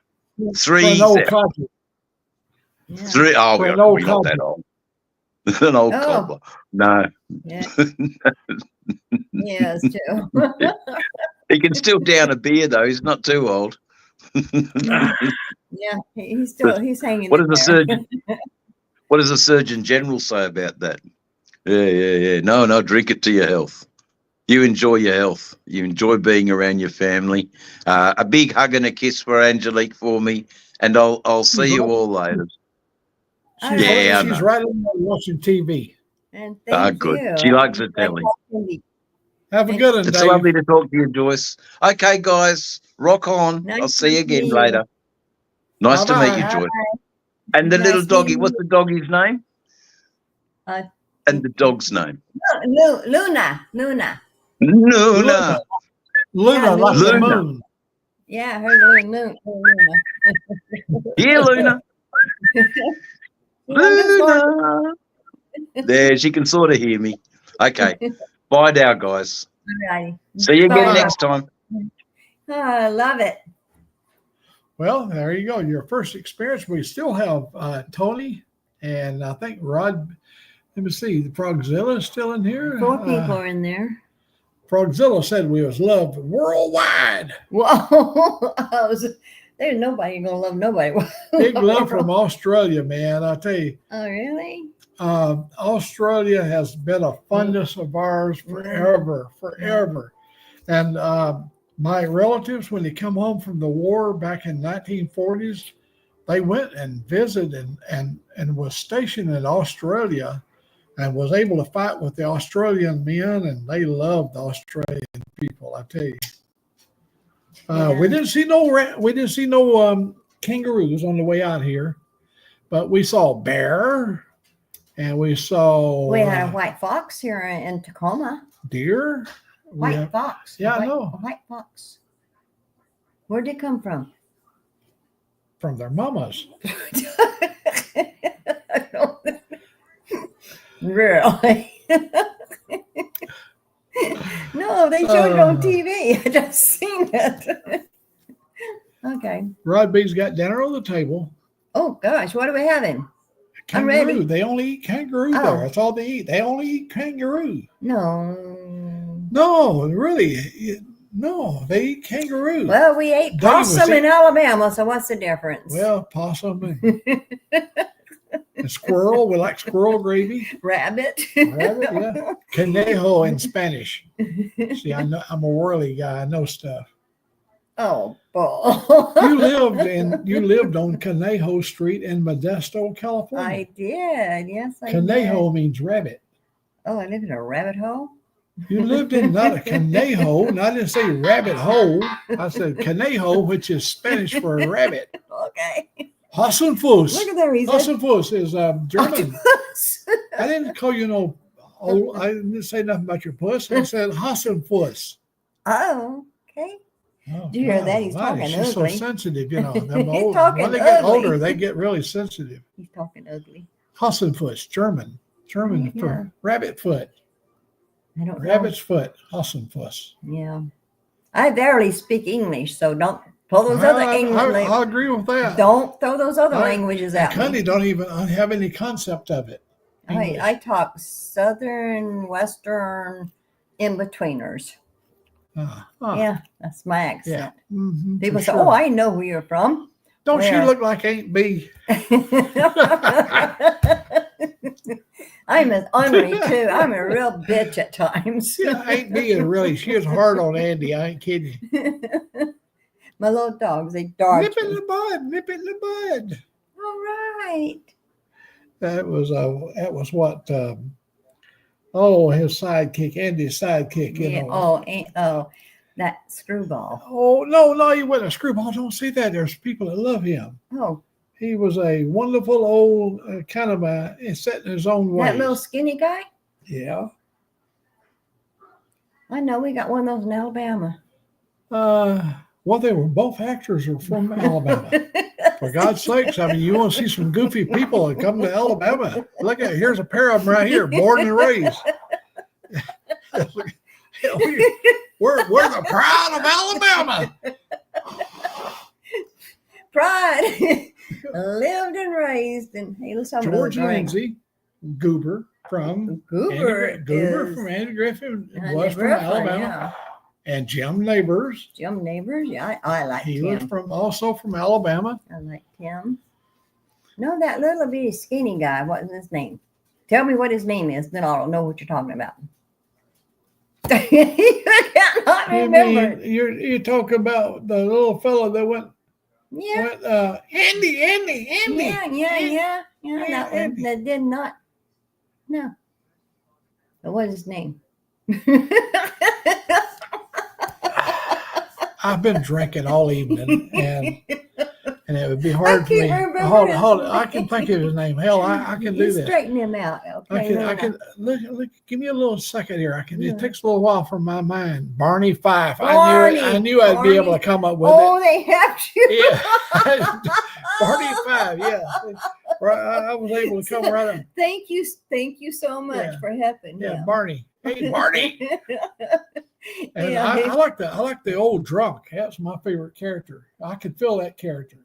For an old country. Yeah. Three. Oh, For an we're old not that old. An old cobbler. No. Yeah. Yes, too. He can still down a beer though. He's not too old. Yeah, he's hanging. What in does the there. surgeon? What does the Surgeon General say about that? Yeah. No, drink it to your health. You enjoy your health. You enjoy being around your family. A big hug and a kiss for Angelique for me, and I'll see you all later. She's right in there watching TV. And thank Good. you. She likes the telly. Have a good one, It's Dave. lovely to talk to you, Joyce. Okay, guys, rock on. Nice I'll see you to meet again you. later. Nice to meet you, Bye-bye. Joyce. And the Nice little doggy, meeting what's the doggy's name? And the dog's name? Luna. Luna. Luna, Yeah, like the Luna. moon. Yeah, her little Luna. Here, Luna. Luna. There, she can sort of hear me. Okay. Bye now, guys. Alrighty. See you again Bye. next time. Oh, I love it. Well, there you go. Your first experience. We still have Tony and I think Rod. Let me see. The Frogzilla is still in here. 4 people are in there. Frogzilla said we was loved worldwide. Whoa. There's nobody gonna love nobody. Big love from Australia, man. I tell you, Oh, really? Australia has been a fondness of ours forever. And my relatives, when they come home from the war back in 1940s, they went and visited and was stationed in Australia and was able to fight with the Australian men, and they loved the Australian people. I tell you, we didn't see no kangaroos on the way out here, but we saw bear, and we saw We had a white fox here in Tacoma. deer. White fox. Yeah, I white, know. A white fox. Where'd it come from? From their mamas. Really? No, they showed it on TV. I just seen it. Okay. Rod B's got dinner on the table. Oh gosh, what are we having? I'm Kangaroo. ready. They only eat kangaroo Oh. there. That's all they eat. They only eat kangaroo. No. No, really. No, they eat kangaroo. Well, we ate Dave was possum in eat- Alabama, so what's the difference? Well, possum. And And squirrel, we like squirrel gravy. Rabbit. Rabbit, yeah. Conejo in Spanish. See, I know I'm a whirly guy. I know stuff. Oh, Paul. You lived on Conejo Street in Modesto, California. I did. Yes, I Conejo did. means rabbit. Oh, I live in a rabbit hole? You lived in not a conejo, and I didn't say rabbit hole. I said conejo, which is Spanish for a rabbit. Okay. Hassenfuss. Look at there. He's Hassenfuss is German. octopus. I didn't call you no. Oh, I didn't say nothing about your puss. I said Hassenfuss. Oh, okay. Oh, Did you hear that? He's God, talking she's so ugly. sensitive, you know. Them He's old, talking when they get ugly. older, they get really sensitive. He's talking ugly. Hassenfuss, German Yeah. for rabbit foot, I don't rabbit's foot, Hassenfuss. know. Yeah. I barely speak English, so don't pull those other English. I agree with that. Don't throw those other I- languages at Cundy me. don't even have any concept of it. English. I talk Southern, Western, in-betweeners. Yeah, that's my accent. Mhm, People for say, sure. "Oh, I know who you're from." Don't where? she look like Aunt B? I'm as ornery too. I'm a real bitch at times. Yeah, Aunt B is really, she is hard on Andy. I ain't kidding. My little dogs, they dart. Nip it in the bud, nip it in the bud. All right. That was what his sidekick, Andy's sidekick, you Yeah. know. Oh, that screwball. Oh no, he wasn't a screwball. Don't say that. There's people that love him. Oh, He was a wonderful old kind of set in his own way. that little skinny guy. Yeah. I know we got one of those in Alabama. Well, they were both actors are from Alabama. For God's sakes, I mean, you want to see some goofy people that come to Alabama. Look at here's a pair of them right here, born and raised. We're the pride of Alabama. Pride. Lived and raised in George Lindsay, Goober from Goober from Andy Griffin Andy was from Griffin, Alabama, yeah. and Jim Neighbors. Jim Neighbors, yeah, I like He him. was also from Alabama. I like him. No, that little bitty skinny guy. What is his name? Tell me what his name is, then I'll know what you're talking about. You cannot You remember. mean you're talking about the little fellow that went Yeah, Andy. yeah. That one Andy. that did not. No. But what is his name? I've been drinking all evening, and it would be hard for me. can't remember Hold his it. I can think of his name. Hell, I can do You this. straighten him out. Okay, I Luna. can look. Give me a little second here. Yeah. It takes a little while for my mind. Barney Fife. I Barney, knew I'd be able Barney. to come up with Oh, they have you. it. Yeah, Barney Fife. Yeah, right, I was able to come right up. Thank you so much Yeah. for helping Yeah, him. Barney. Hey, Barney. And Yeah, I like the old drunk. That's my favorite character. I could feel that character.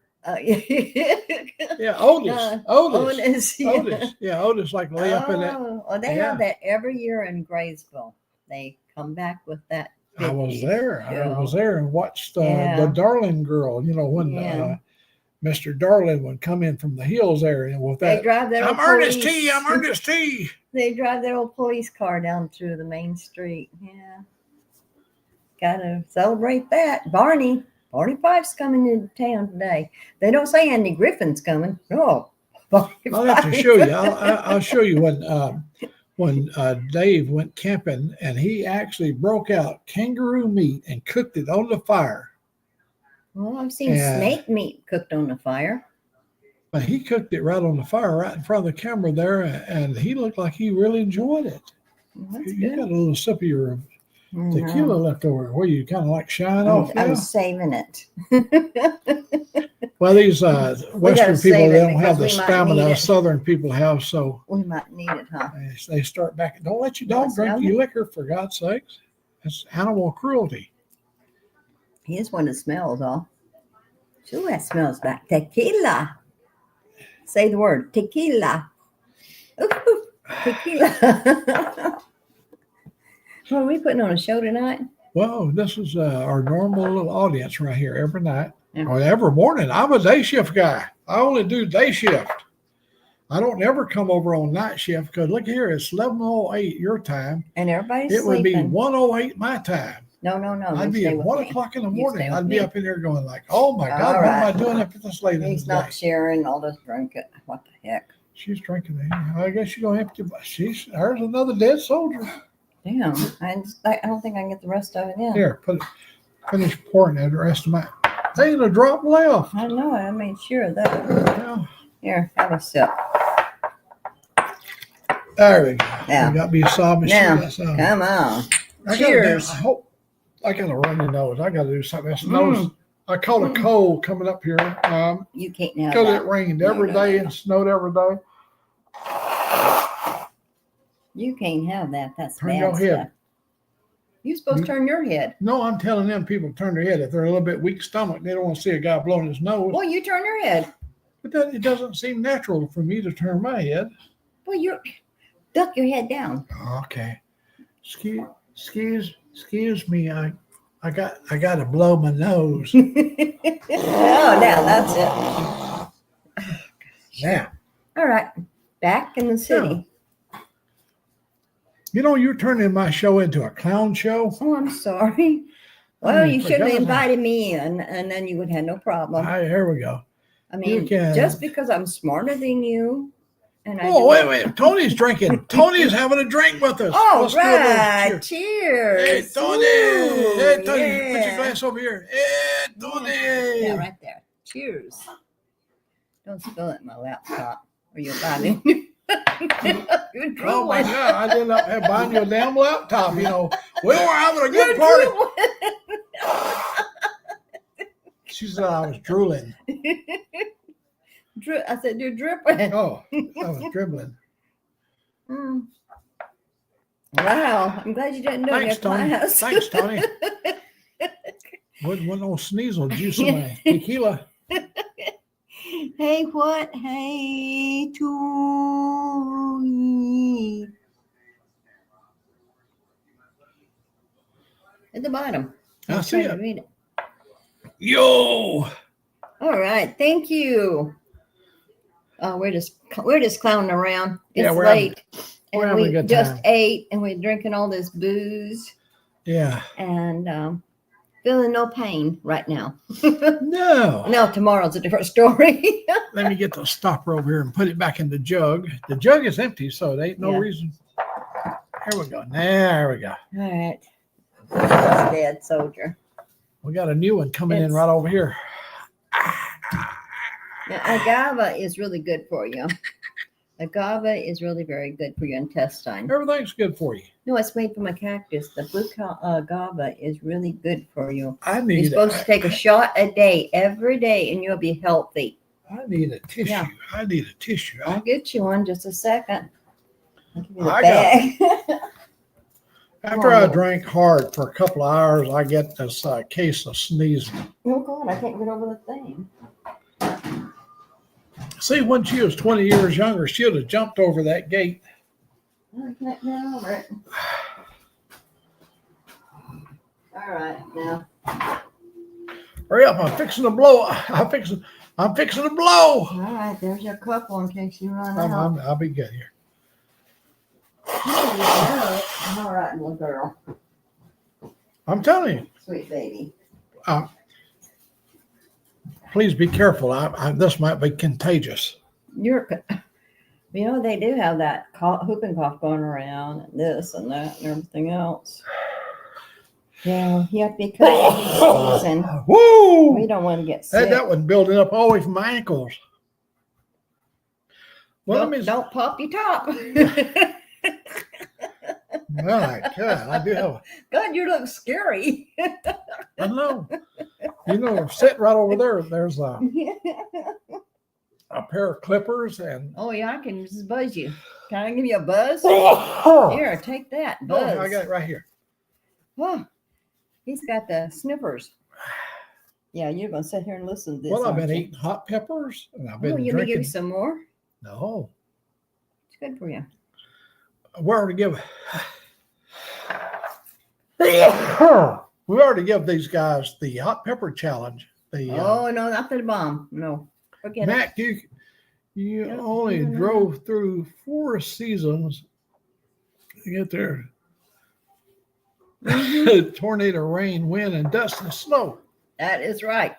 Yeah, Otis. Otis. Yeah. Otis. Yeah, Otis like lay up in that. Oh, they have that every year in Graysville. They come back with that. I was 50s. there. I Yeah. was there and watched Yeah. the Darling Girl. You know when Yeah. Mr. Darling would come in from the hills there, and with They that, drive their I'm old Ernest police. T. I'm Ernest T. They drive their old police car down through the main street. Yeah. Gotta celebrate that. Barney Fife's coming into town today. They don't say Andy Griffin's coming. No. Barney I'll have to Fife. show you. I'll show you when Dave went camping and he actually broke out kangaroo meat and cooked it on the fire. Well, I've seen Yeah. snake meat cooked on the fire. But he cooked it right on the fire, right in front of the camera there, and he looked like he really enjoyed it. Well, that's You got good. a little sip of your Mhm. tequila left over where you kind of like shine I off. was, I Yeah. was saving it. Well, these Western save people, it they don't have the because we might stamina need it. Southern people have, so We might need it, huh? they start back. Don't let your dog What's drink that? your liquor, for God's sakes. It's animal cruelty. Here's one that smells all. Ooh, that smells like tequila. Say the word tequila. Ooh, tequila. Well, are we putting on a show tonight? Well, this is our normal little audience right here every night Yeah. or every morning. I'm a day shift guy. I only do day shift. I don't ever come over on night shift because look here, it's 11:08 your time. And everybody's It would be sleeping. 1:08 my time. No. I'd you be stay at with 1 me. o'clock in the You morning. stay with I'd be me. up in there going like, oh my God, All what am I right. doing up at this late in He's the not day? sharing all this drinking. What the heck? She's drinking. I guess you're gonna have to. There's another dead soldier. Damn. I don't think I can get the rest of it in. Here, finish pouring the rest of mine. There ain't a drop left. I know. I made sure of that. Yeah. Here, have a sip. There we go. Yeah. You got me sobbing. Now, She got come on. I Cheers. I hope I got a runny nose. I got to do something. This nose. I caught a cold coming up here You can't have because that. it rained No, every no, day no. and snowed every day. You can't have that. That's Turn bad your head. stuff. You're supposed to turn your head. No, I'm telling them people to turn their head if they're a little bit weak stomach. They don't want to see a guy blowing his nose. Well, you turn your head. But it doesn't seem natural for me to turn my head. Well, you duck your head down. Okay. Excuse me. I got to blow my nose. Oh, now that's it. Now, All right. Back in the city. you know, you're turning my show into a clown show. Oh, I'm sorry. Well, you should have forgot. invited me in, and then you would have no problem. Here we go. I mean, can- just because I'm smarter than you, and I Oh, do- wait. Tony's drinking. Tony's having a drink with us. All Let's do a little right, cheers. cheers. Hey, Tony. Ooh, Hey, Tony. yeah. Put your glass over here. Hey, Tony. Yeah, right there. Cheers. Don't spill it in my laptop, or you'll find it. You're Oh my drooling. God! I ended up buying you a damn laptop. You know, we were having a You're good party. drooling. She said I was drooling. I said, you're dripping. Oh, I was dribbling. Mm. Wow. I'm glad you didn't do Thanks, it Tony. at my house. Thanks, Tony. What no sneasel juice in my tequila? Hey, what? Hey, to at the bottom. I I'm see trying to it. read it. Yo. All right, thank you. We're just clowning around. It's Yeah, we're late, we're and having a we good just time. ate, and we're drinking all this booze, Yeah. and feeling no pain right now. No. Now tomorrow's a different story. Let me get the stopper over here and put it back in the jug. The jug is empty, so there ain't no Yeah. reason. Here we go. There we go. All right, that's dead soldier. We got a new one coming in It's- right over here. Now, agave is really good for you. Agave is really very good for your intestine. Everything's good for you. No, it's made from a cactus. The blue agave is really good for you. I You're need supposed to take a shot a day, every day, and you'll be healthy. I need a tissue. Yeah. I need a tissue. I'll get you one just a second. I'll give you the I bag. After I drank hard for a couple of hours, I get this case of sneezing. Oh God, I can't get over the thing. See, when she was 20 years younger, she would have jumped over that gate. I can't get over it. All right, now. Hurry up! I'm fixing to blow. I'm fixing to blow. All right, there's your couple in case you run out. I'll be good here. All right, little girl. I'm telling you. Sweet baby. Please be careful. This might be contagious. You know, they do have that whooping cough going around, and this and that and everything else. Yeah, you have to be careful. And Woo! we don't want to get Had sick. that one building up all the way from my ankles. Well, Don't pop your top. my God, I do have. God, you look scary. I know. You know, sitting right over there. There's a pair of clippers and. Oh yeah, I can just buzz you. Can I give you a buzz? Oh, Here, take that. Buzz. I got it right here. Oh, he's got the sniffers. Yeah, you're gonna sit here and listen to this. Well, I've been aren't you? eating hot peppers and I've Oh, been you may give drinking. you some more. No, It's good for you. we already give. We already give these guys the hot pepper challenge. The Oh no, not the bomb. No, forget it. Mac, You Yep, only I know. drove through 4 seasons to get there. Mhm. Tornado, rain, wind, and dust and snow. That is right.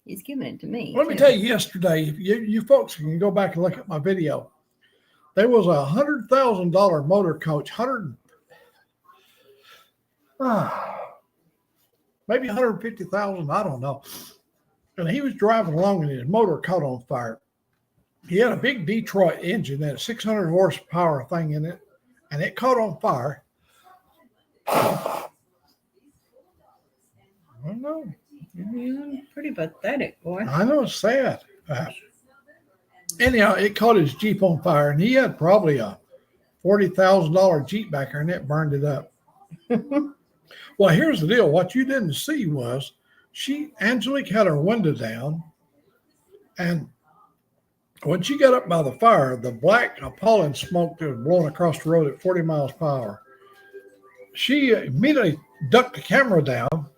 He's giving it to me. Let me too. tell you, yesterday, you folks can go back and look at my video. There was a $100,000 motor coach, maybe 150,000, I don't know. And he was driving along and his motor caught on fire. He had a big Detroit engine that had a 600 horsepower thing in it, and it caught on fire. I don't know. Yeah, pretty pathetic, boy. I know it's sad. Anyhow, it caught his Jeep on fire, and he had probably a $40,000 Jeep back there, and it burned it up. Well, here's the deal. What you didn't see was Angelique had her window down, and when she got up by the fire, the black appalling smoke that was blowing across the road at 40 miles per hour, she immediately ducked the camera down,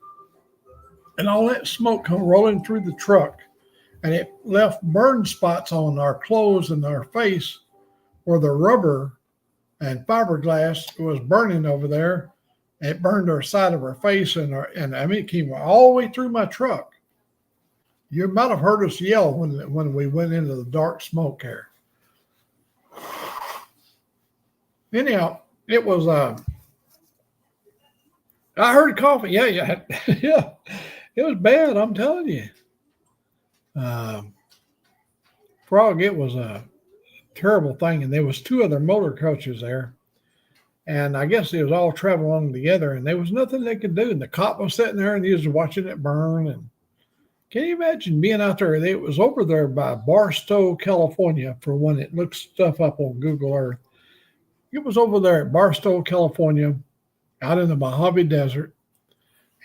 and all that smoke come rolling through the truck, and it left burn spots on our clothes and our face where the rubber and fiberglass was burning over there. It burned our side of our face, and I mean, it came all the way through my truck. You might have heard us yell when we went into the dark smoke here. Anyhow, it was I heard coughing. Yeah, yeah. It was bad, I'm telling you. Frog, it was a terrible thing. And there was 2 other motor coaches there. And I guess they was all traveling along together, and there was nothing they could do. And the cop was sitting there, and he was watching it burn. And can you imagine being out there? It was over there by Barstow, California, for when it looks stuff up on Google Earth. It was over there at Barstow, California, out in the Mojave Desert.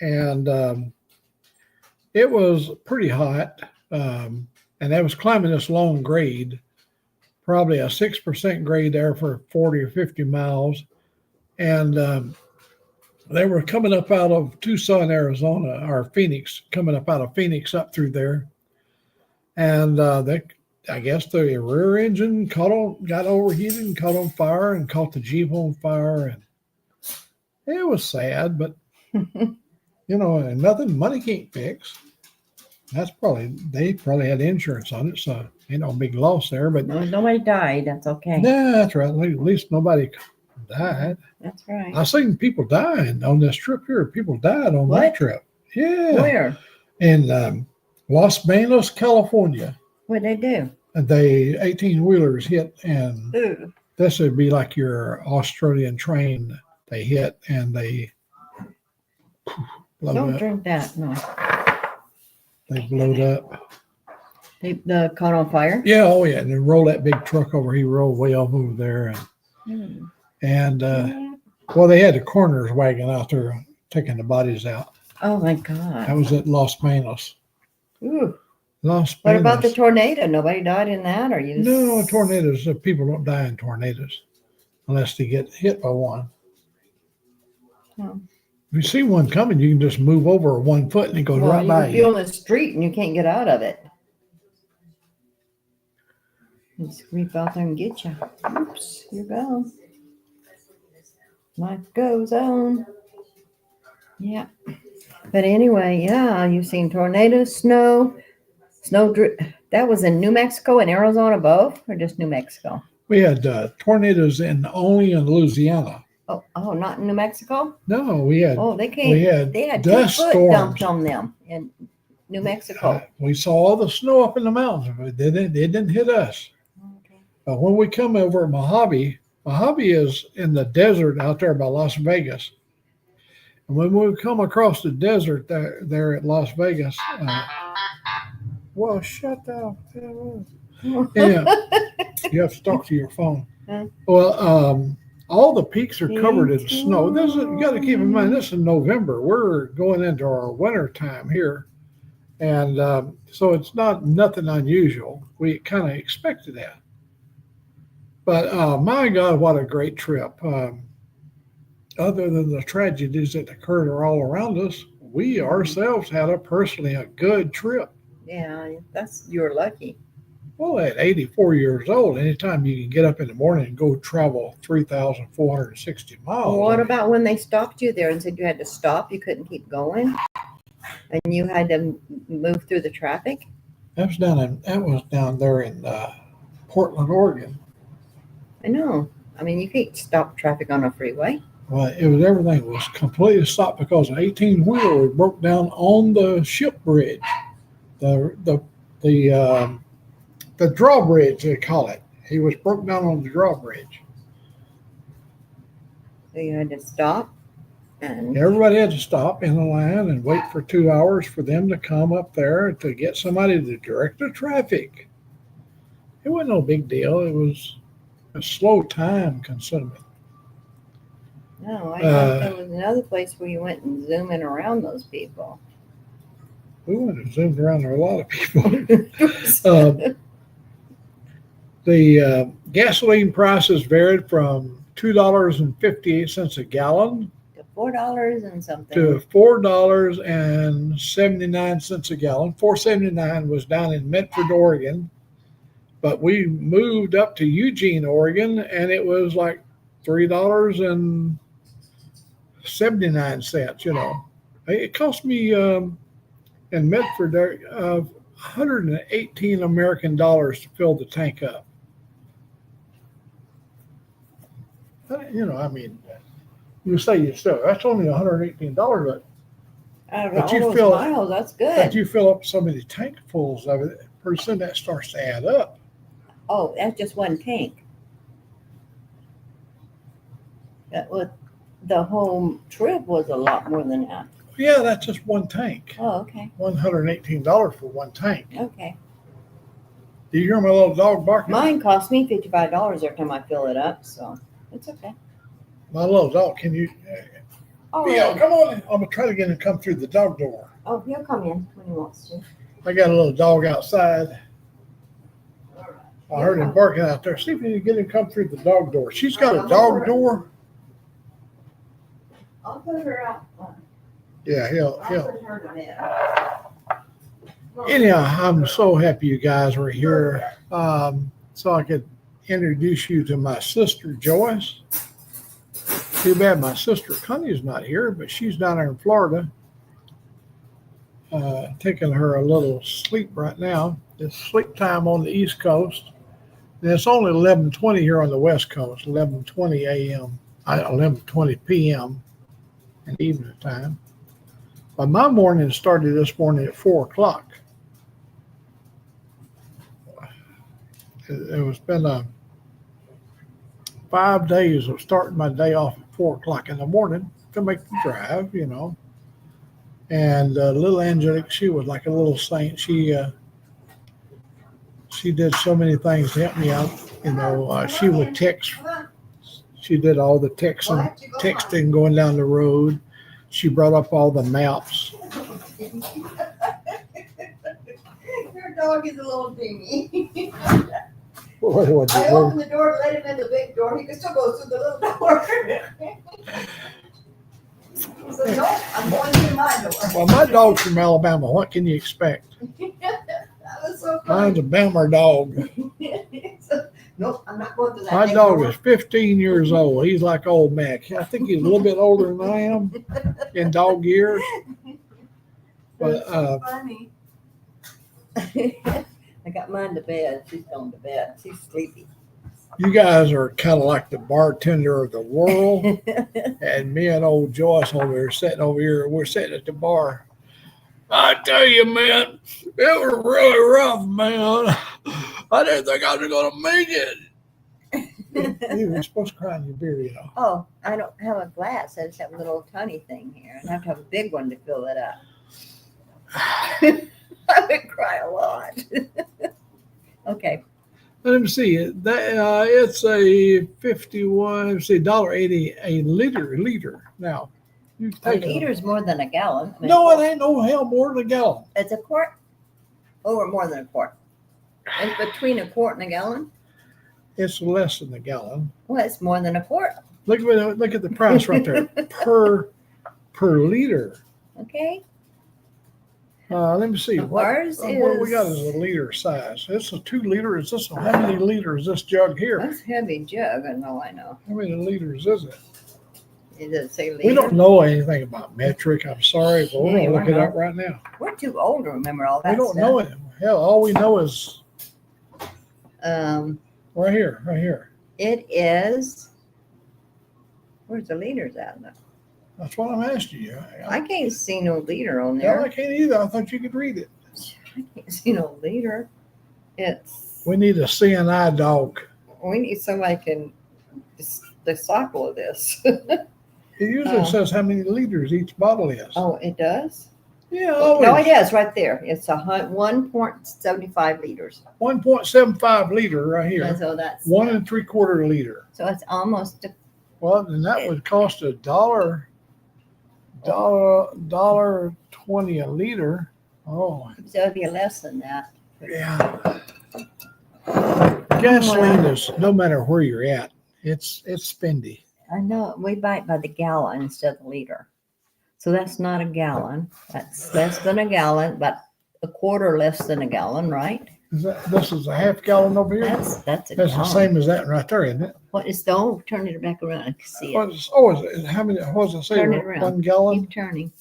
And it was pretty hot. And I was climbing this long grade, probably a 6% grade there for 40 or 50 miles. And they were coming up out of Tucson, Arizona, or Phoenix, coming up out of Phoenix up through there. And I guess the rear engine got overheated and caught on fire and caught the Jeep on fire. And it was sad, but, and nothing money can't fix. They probably had insurance on it, so ain't no big loss there. But No, nobody died. That's okay. yeah, that's right. At least nobody died. That's right. I seen people dying on this trip here. People died on that What? trip. Yeah. Where? In Los Banos, California. What'd they do? They 18-wheelers hit, and Ooh. this would be like your Australian train. They hit, and they blew Don't up. drink that. No. They blew up. The caught on fire? Yeah, oh yeah. And then roll that big truck over. He rolled way off over there. Hmm. And well, they had the coroner's wagon out there taking the bodies out. Oh my That God. was at Los Banos. Ooh. Los What about the Banos. tornado? Nobody died in that? Or you? No, tornadoes. People don't die in tornadoes unless they get hit by one. Oh. If you see one coming, you can just move over 1 foot and it goes Well, right you by could be you. on the street and you can't get out of it. Just creep out there and get you. Oops, you're gone. Life goes on. Yeah. But anyway, yeah, you've seen tornadoes, snow that was in New Mexico and Arizona both, or just New Mexico? We had tornadoes only in Louisiana. Oh, not in New Mexico? No, we had Oh, they we came. had They had dust 2 foot storms. dumped on them in New Mexico. We saw all the snow up in the mountains, but it didn't hit us. Okay. But when we come over at Mojave is in the desert out there by Las Vegas. And when we come across the desert there at Las Vegas, well, shut up. Yeah, you have to talk to your phone. Huh? Well, all the peaks are covered in snow. You got to keep in mind, this is November. We're going into our winter time here. And so it's nothing unusual. We kind of expected that. But my God, what a great trip. Other than the tragedies that occurred all around us, we ourselves had personally a good trip. Yeah, you're lucky. Well, at 84 years old, anytime you can get up in the morning and go travel 3,460 miles. Well, what about when they stopped you there and said you had to stop? You couldn't keep going, and you had to move through the traffic. That was down there in Portland, Oregon. I know. I mean, you can't stop traffic on a freeway. Well, everything was completely stopped because an 18-wheeler broke down on the ship bridge, the drawbridge they call it. He was broke down on the drawbridge. So you had to stop, and Everybody had to stop in the line and wait for 2 hours for them to come up there to get somebody to direct the traffic. It wasn't no big deal. It was a slow time consuming. no, I thought there was another place where you went and zooming around those people. We went and zoomed around there, a lot of people. The gasoline prices varied from $2.58 a gallon $4 and something. to $4.79 a gallon. $4.79 was down in Medford, Oregon, but we moved up to Eugene, Oregon, and it was like $3.79. You know, it cost me in Medford 118 American dollars to fill the tank up. You know, I mean, you say yourself, that's only $118, but Out of but all you those feel- miles, that's good. but you fill up so many tankfuls of it, pretty soon that starts to add up. Oh, that's just one tank. That was the whole trip was a lot more than that. Yeah, that's just one tank. Oh, okay, $118 for one tank. okay. Do you hear my little dog barking? Mine cost me $55 every time I fill it up, so it's okay. My little dog, can you? Oh, Yeah, come on in. I'm gonna try to get him to come through the dog door. oh, he'll come in when he wants to. I got a little dog outside. I heard him barking out there. See if you can get him to come through the dog door. She's got a dog door. I'll put her out. Yeah, he'll. Put her to bed. Anyhow, I'm so happy you guys were here. So I could introduce you to my sister Joyce. Too bad my sister Connie's not here, but she's down there in Florida. Taking her a little sleep right now. It's sleep time on the East Coast. And it's only 11:20 here on the West Coast, 11:20 a.m., 11:20 p.m. in evening time. But my morning started this morning at 4 o'clock. It was been 5 days of starting my day off at 4 o'clock in the morning to make the drive, you know. And little Angelique, she was like a little saint. She did so many things to help me out. You know, she would text. She did all the texting going down the road. She brought up all the maps. Your dog is a little dingy. What I opened the door to let him in the big door. He could still go through the little door. He said, no, I'm going through my door. Well, my dog's from Alabama. What can you expect? That was so Mine's funny. a Bama dog. Nope, I'm not going to that. My big dog door. is 15 years old. He's like old Mac. I think he's a little bit older than I am in dog years. But That's so funny. I got mine to bed. She's going to bed. She's sleepy. you guys are kind of like the bartender of the world. And me and old Joyce over here sitting over here. We're sitting at the bar. I tell you, man, it was really rough, man. I didn't think I was going to make it. You were supposed to cry in your beer, you know. Oh, I don't have a glass. I just have a little tiny thing here. I have to have a big one to fill it up. I would cry a lot. Okay. Let me see. It's a 51. See, $1.80 a liter. Now, you A take liter's more than a gallon. I mean, No, it ain't no hell more than a gallon. It's a quart. Or more than a quart. It's between a quart and a gallon. It's less than a gallon. Well, it's more than a quart. Look at the price right there per liter. Okay. Let me see. Where's What we got is- is a liter size. It's a 2 liter. Is this how many liters is this jug here? That's heavy jug. I know. How many liters is it? It doesn't say liter. We don't know anything about metric. I'm sorry, but we're Yeah, gonna look we're it not. up right now. We're too old to remember all that We don't stuff. know it. Hell, all we know is Um, right here. it is. Where's the liters at? That's what I'm asking you. I can't see no liter on Hell, I there. can't either. I thought you could read it. I can't see no liter. It's. We need a CNI dog. We need somebody can disciple of this. It usually Oh. says how many liters each bottle is. Oh, it does. Yeah, No, it always. is right there. It's 1.75 liters. 1.75 liter right here. And so that's 1 3/4 liter. so it's almost Well, then that would cost $1.20 a liter. Oh, so it'd be less than that. yeah. Gasoline is no matter where you're at. It's spendy. I know we buy it by the gallon instead of the liter. So that's not a gallon. That's less than a gallon, but a quarter less than a gallon, right? This is a half gallon over here. That's a That's the gallon. same as that right there, isn't it? What is the oh, turn it back around? I can see it. Is it how many? What does it say? Turn it around. 1 gallon? Keep turning.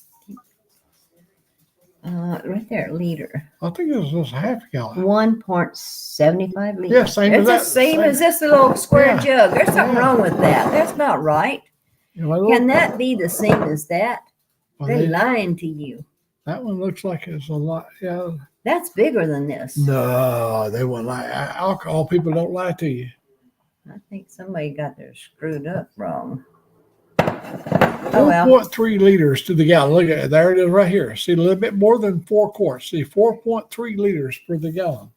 Right there, liter. I think it was just a half gallon. 1.75 liters. Yeah, same as It's the that. same Same. as this little square Yeah. jug. There's something Yeah. wrong with that. That's not right. You know, Can that be the same as that? well, They're they- lying to you. that one looks like it's a lot. Yeah. That's bigger than this. No, they won't lie. Alcohol people don't lie to you. I think somebody got their screwed up wrong. Oh well. 4.3 liters to the gallon. Look at it. There it is right here. See, a little bit more than 4 quarts. See, 4.3 liters per the gallon.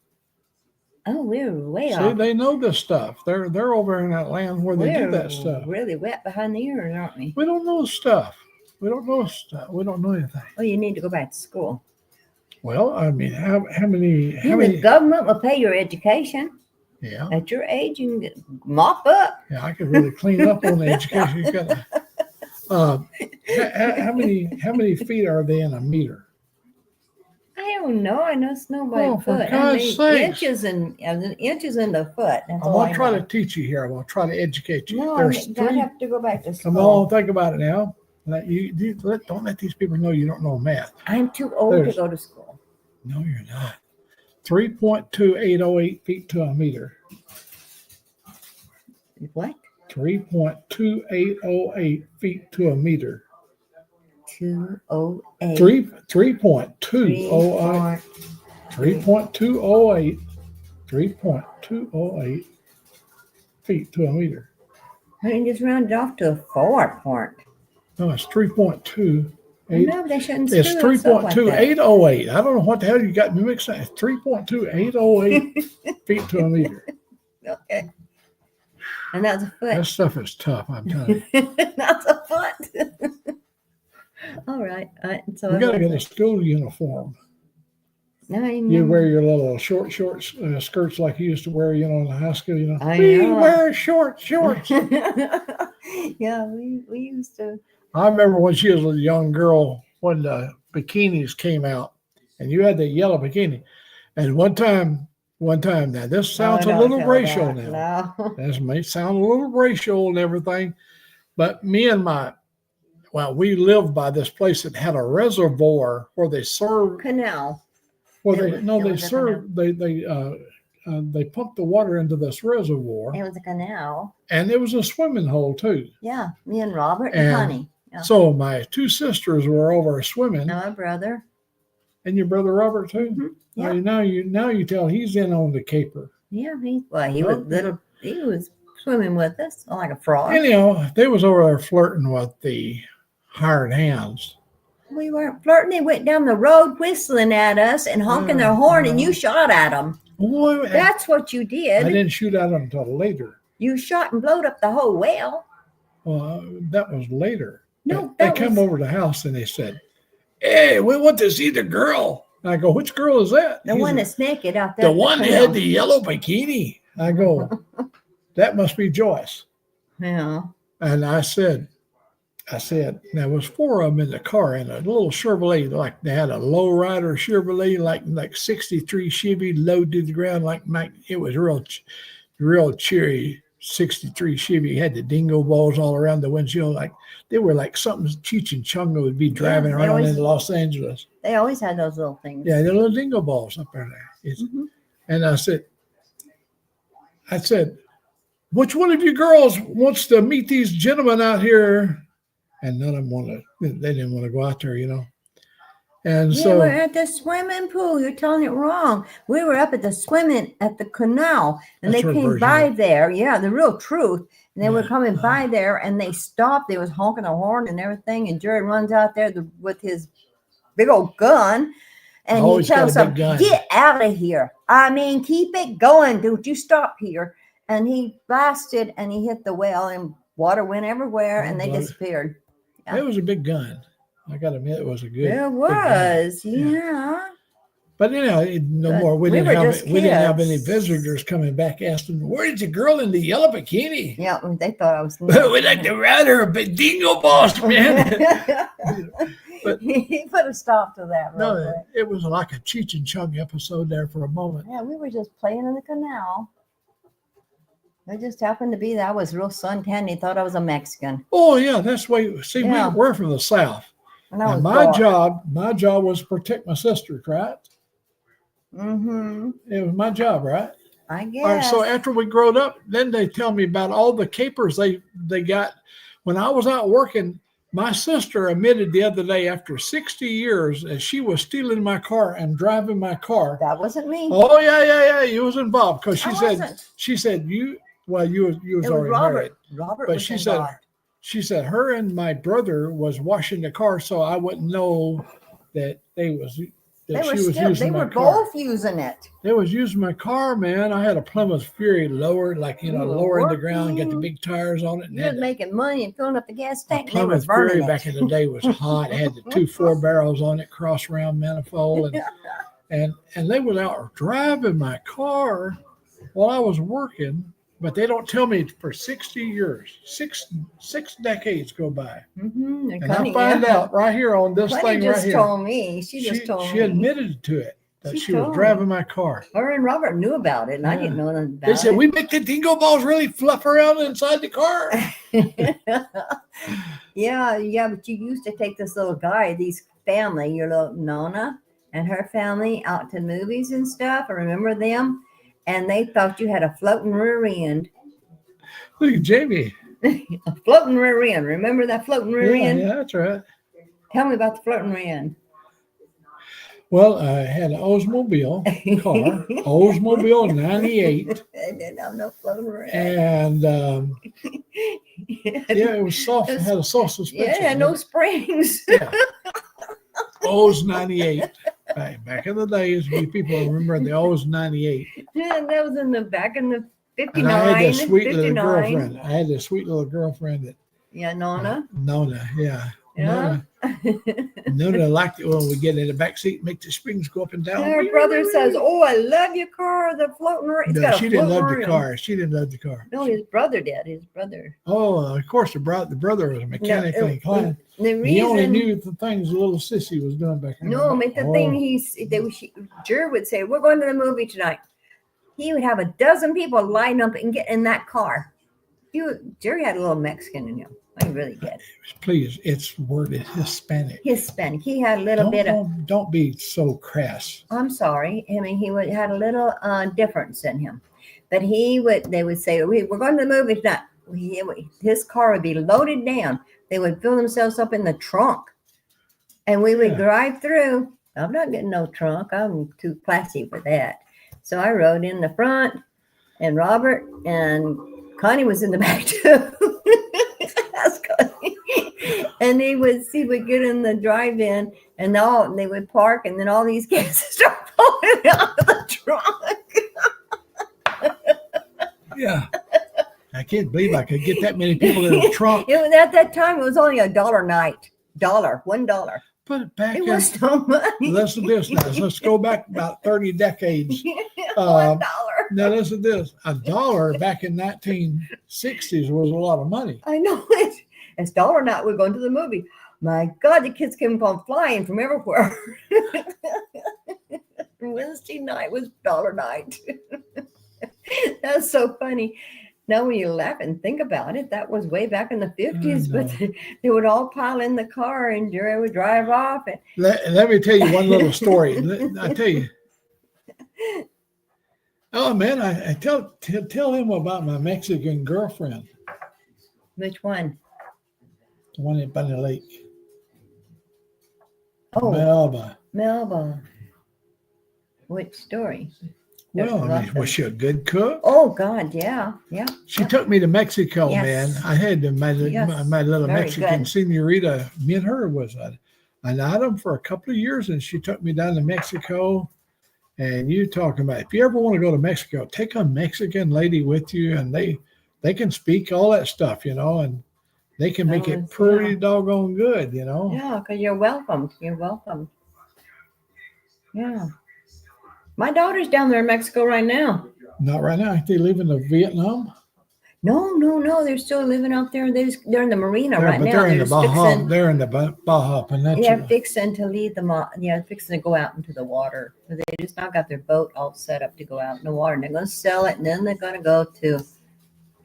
Oh, we're way See, off. they know this stuff. They're over in that land where they do We're that stuff. really wet behind the ears, aren't we? We don't know stuff. We don't know stuff. We don't know anything. Oh, you need to go back to school. Well, I mean, how many? The government will pay your education. Yeah, At your age, you can mop up. yeah. I could really clean up on the education. You got. How many feet are they in a meter? I don't know. I know it's nobody Oh, for foot. God's sakes. Inches in the foot. That's I'm all gonna I try know. to teach you here. I'm gonna try to educate you. No, There's I three. have to go back to school. Come on, think about it now. Don't let these people know you don't know math. I'm too old There's- to go to school. No, you're not. 3.2808 feet to a meter. What? 3.2808 feet to a meter. 208. 3.208. 3.208. 3.208 feet to a meter. I can just round it off to a 4 point. No, it's 3.28. No, they shouldn't It's screw us up like that. 3.2808. I don't know what the hell you got me mixed up. It's 3.2808 feet to a meter. Okay. And that's a foot. That stuff is tough, I'm telling you. That's a foot. All right. So You got to get a school uniform. No, I You know. wear your little short skirts like you used to wear, in the high school. I We know. wear shorts. Yeah, we used to. I remember when she was a young girl when the bikinis came out, and you had the yellow bikini. And one time, now this sounds Oh, a no, little tell racial that. now. No. This may sound a little racial and everything, but me and we lived by this place that had a reservoir where they served. Canal. Well, It was a they pumped the water into this reservoir, It was a canal. and it was a swimming hole too. Yeah, me and Robert And- and Honey. Yeah. So my two sisters were over swimming, Now my brother. and your brother Robert too. Mhm, yeah. Now you tell he's in on the caper. Yeah, he was Okay. little. He was swimming with us like a frog. Anyhow, they was over there flirting with the hired hands. We weren't flirting. They went down the road whistling at us and honking their horn, and you shot at them. Boy, That's what you I did. didn't shoot at them until later. You shot and blowed up the whole well. Well, that was later. No, They that came was over to the house and they said, "Hey, we want to see the girl." And I go, "Which girl is that?" the He one said, that's naked out there. the at the one that canal. had the yellow bikini. I go, "That must be Joyce." Yeah. And I said, I said, there was 4 of them in the car in a little Chevrolet, like they had a lowrider Chevrolet, like 63 Chevy, low to the ground, like it was real cheery 63 Chevy. Had the dingo balls all around the windshield, like they were like something Cheech and Chunga would be driving they around always- in Los Angeles. They always had those little things. Yeah, the little dingo balls up there. Mhm. And I said, which one of you girls wants to meet these gentlemen out here? And none of them they didn't want to go out there, you know. And Yeah, so we're at the swimming pool. You're telling it wrong. We were up at the canal, and That's they her came version by of it. there. Yeah, the real truth. And they were Yeah, coming by there, and they stopped. They was honking a horn and everything. And Jerry runs out there with his big old gun, and he Always got tells a big them, gun. "Get out of here! I mean, keep it going. Don't you stop here!" And he blasted, and he hit the well, and water went everywhere, Oh, and they bloody. disappeared. it was a big gun. I got to admit, it was a good. It big gun. was, Yeah. yeah. But no But more. We we didn't were have just we didn't have any kids. visitors coming back asking, "Where's the girl in the yellow bikini?" Yeah, they thought I was. We'd like to ride her, but dingo balls, man. But- he put a stop to that. Real No, quick. it was like a Cheech and Chong episode there for a moment. Yeah, we were just playing in the canal. It just happened to be that I was real suntan. He thought I was a Mexican. Oh yeah, that's why. See, Yeah. we're from the South. And I was And my dark. job was to protect my sisters, right? Mm-hmm. It was my job, right? I guess. All right, so after we growed up, then they tell me about all the capers they got. When I was out working, my sister admitted the other day, after 60 years, that she was stealing my car and driving my car. That wasn't me. Oh yeah, you was involved because I wasn't. she said you was It was already Robert. married. Robert But was she said involved. she said her and my brother was washing the car, so I wouldn't know that They she were was still. using They my were car. both using it. They was using my car, man. I had a Plymouth Fury lower, like You were lower in the ground, got the working. big tires on it. And You was had making money and filling up the gas a tank. And they were Plymouth Fury burning back it. in the day was hot. It had the 2 4-barrels on it, cross round manifold, and they was out driving my car while I was working. But they don't tell me for 60 years, six decades go by, Mm-hmm. and I find out right here on this Connie thing just right here. told me. She just told She me. admitted to it that She she was told driving my car. Her and Robert knew about it, and I Yeah. didn't know nothing about They said, it. "We make the dingo balls really fluff around inside the car." yeah, but you used to take this little guy, these family, your little Nona and her family out to movies and stuff. I remember them, and they thought you had a floating rear end. Look at Jamie. A floating rear end. Remember that floating rear end? Yeah, that's right. Tell me about the floating rear end. Well, I had an Oldsmobile car, Oldsmobile 98, I didn't have no floating rear end. and yeah, it was soft. It had a soft suspension. Yeah, no springs. Yeah. Olds 98. Back in the days, you people remember the Olds 98. Yeah, that was in the back in the And 59. I had this sweet little 59. girlfriend. I had this sweet little girlfriend that Yeah, Nona. Nona, yeah. Yeah. Nona liked it when we get in the back seat, make the springs go up and down. Her brother says, "Oh, I love your car, the floating rear." It's No, got a she didn't love floating the rear end." car. She didn't love the car. No, his brother did. His brother. Oh, of course, the brother was mechanically inclined. The He only reason. knew the things the little sissy was doing back there. No, make the thing Jer would say, "We're going to the movie tonight." He would have a dozen people line up and get in that car. Jerry had a little Mexican in him. He really did. Please, it's worded Hispanic. Hispanic. He had a little bit of. Don't be so crass. I'm sorry. I mean, had a little difference in him, but they would say, "We're going to the movie tonight." His car would be loaded down. They would fill themselves up in the trunk, and we would Yeah. drive through. I'm not getting no trunk. I'm too classy for that. So I rode in the front, and Robert and Connie was in the back too. That's Connie. And he would get in the drive-in, and they would park, and then all these kids start pulling out of the trunk. Yeah. I can't believe I could get that many people in the trunk. It was at that time. It was only $1 night. $1. Put it back It in. was no money. Listen to this now. Let's go back about 30 decades. $1. Now listen to this. $1 back in 1960s was a lot of money. I know it. It's dollar night. We're going to the movie. My God, the kids came on flying from everywhere. Wednesday night was dollar night. That's so funny. Now, when you laugh and think about it, that was way back in the 50s, but they would all pile in the car and Jerry would drive off. And Let me tell you one little story. I tell you. Oh man, I tell him about my Mexican girlfriend, which one? the one at Bunny Lake. Oh, Melba. Melba. Which story? Well, I mean, was she a good cook? Oh God, yeah. She took me to Mexico, Yes. man. I had my Yes, little very Mexican good. senorita. Me and her was an item for a couple of years, and she took me down to Mexico. And you talking about, if you ever want to go to Mexico, take a Mexican lady with you, and they can speak all that stuff, and they can make it pretty doggone good, Yeah, because you're welcome. You're welcome. Yeah. My daughter's down there in Mexico right now. Not right now. Ain't they leaving to Vietnam? No. They're still living out there. They're in the marina right But now. they're in the just Baja. fixing- They're in the Baja Peninsula. They're fixing to leave fixing to go out into the water. They just now got their boat all set up to go out in the water. And they're going to sell it, and then they're going to go to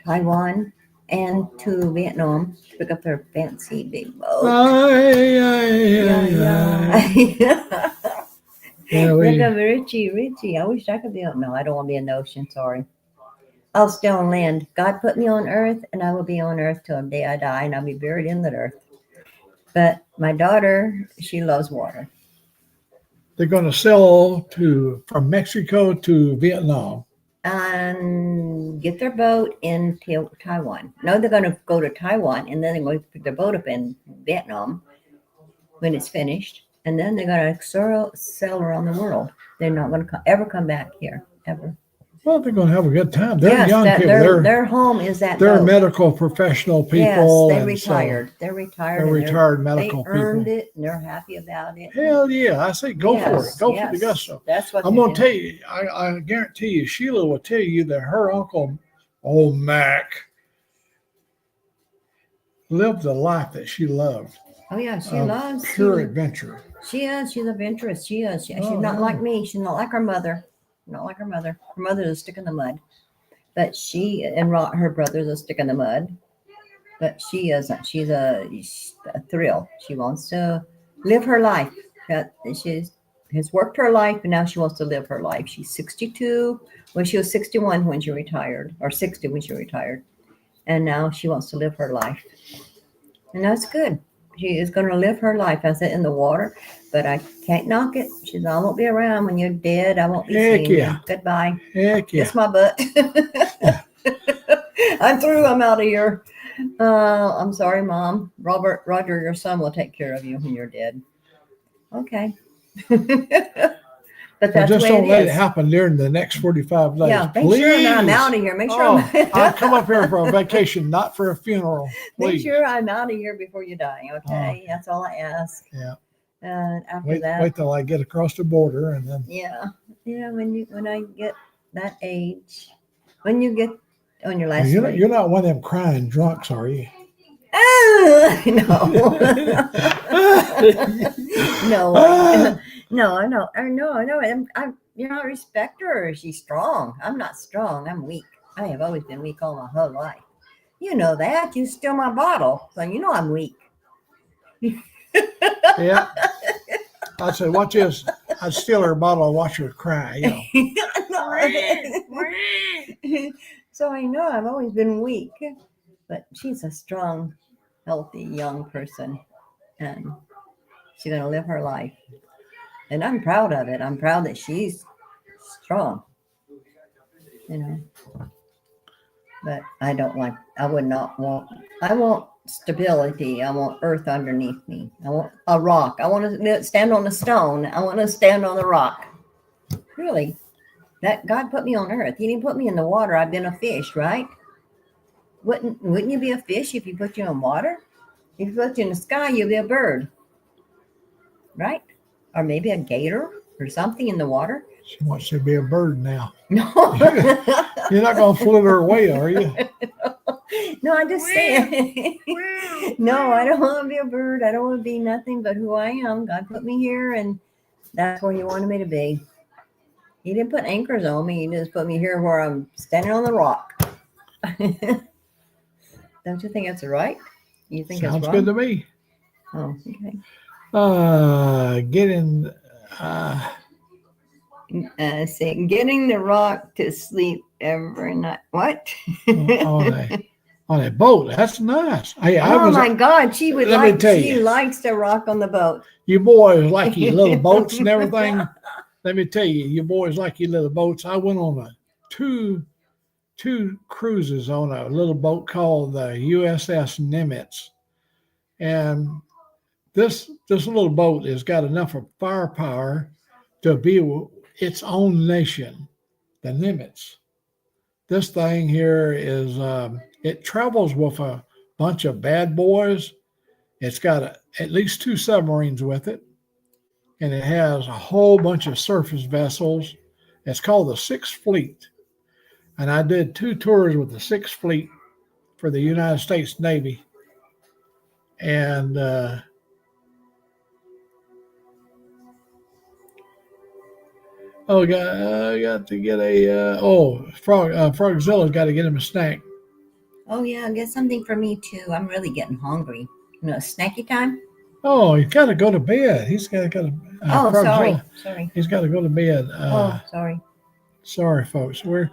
Taiwan and to Vietnam to pick up their fancy big boat. Yeah. Yeah, Look at Richie. I wish I could be on. No, I don't want to be in the ocean. Sorry. I'll stay on land. God put me on earth, and I will be on earth till the day I die, and I'll be buried in the earth. But my daughter, she loves water. They're going to sell from Mexico to Vietnam. And get their boat in Taiwan. No, they're going to go to Taiwan, and then they're going to pick their boat up in Vietnam when it's finished. And then they're going to sell around the world. They're not going to ever come back here, ever. Well, they're going to have a good time. They're young people. Their home is that They're boat. medical professional people. Yes, they and retired. So they're retired. they're retired medical They earned people. it, and they're happy about it. Hell yeah. I say go for it. Go for the gusto. That's what I'm they going do. to tell you, I guarantee you, Sheila will tell you that her uncle, old Mac, lived the life that she loved. Oh, yeah, she of loves pure adventure. She is. She's adventurous. She is. She's Oh, not yeah. like me. She's not like her mother. Not like her mother. Her mother's a stick in the mud. But she and her brother's a stick in the mud. But she isn't. She's a thrill. She wants to live her life. She has worked her life, and now she wants to live her life. She's 62. Well, she was 61 when she retired, or 60 when she retired. And now she wants to live her life. And that's good. She is going to live her life. I said in the water, but I can't knock it. She said, I won't be around when you're dead. I won't be Heck seeing yeah. you. Goodbye. Heck yeah. Kiss my butt. I'm through. I'm out of here. I'm sorry, Mom. Roger, your son will take care of you when you're dead. Okay. But Well, that's just the way don't let it it is. happen during the next 45 days. Yeah, make please. sure I'm out of here. Make sure I come up here for a vacation, not for a funeral. make Please. sure I'm out of here before you die. Okay, that's all I ask. Yeah. And after Wait, that, wait till I get across the border and then. yeah. When I get that age, when you get on your last leg. You're not one of them crying drunks, are you? No. No. No. I respect her. She's strong. I'm not strong. I'm weak. I have always been weak all my whole life. You know that. You steal my bottle, so you know I'm weak. Yeah. I'd say, watch this. I'd steal her bottle and watch her cry. So I know I've always been weak, but she's a strong, healthy young person, and she's going to live her life. And I'm proud of it. I'm proud that she's strong, But I want stability. I want earth underneath me. I want a rock. I want to stand on a stone. I want to stand on the rock. Really, that God put me on earth. He didn't put me in the water. I've been a fish, right? Wouldn't you be a fish if he put you in water? If he put you in the sky, you'd be a bird, right? Or maybe a gator or something in the water. She wants to be a bird now. No. You're not going to flit her away, are you? No, I'm just saying. No, I don't want to be a bird. I don't want to be nothing but who I am. God put me here, and that's where He wanted me to be. He didn't put anchors on me. He just put me here where I'm standing on the rock. Don't you think that's right? You think Sounds it's good wrong? to me. Oh, okay. Getting Getting the rock to sleep every night. What? on a boat. That's nice. Hey, Oh my God, she would let me like. tell She you. likes to rock on the boat. You boys like your little boats and everything. Let me tell you, you boys like your little boats. I went on two cruises on a little boat called the USS Nimitz, and this little boat has got enough of firepower to be its own nation, the Nimitz. This thing here is it travels with a bunch of bad boys. It's got at least 2 submarines with it, and it has a whole bunch of surface vessels. It's called the Sixth Fleet, and I did 2 tours with the Sixth Fleet for the United States Navy, and I got to get a Frogzilla's got to get him a snack. Oh yeah, get something for me too. I'm really getting hungry. Snacky time. Oh, he's got to go to bed. He's got to. Oh, Frogzilla, sorry. he's got to go to bed. Sorry. Sorry, folks. We're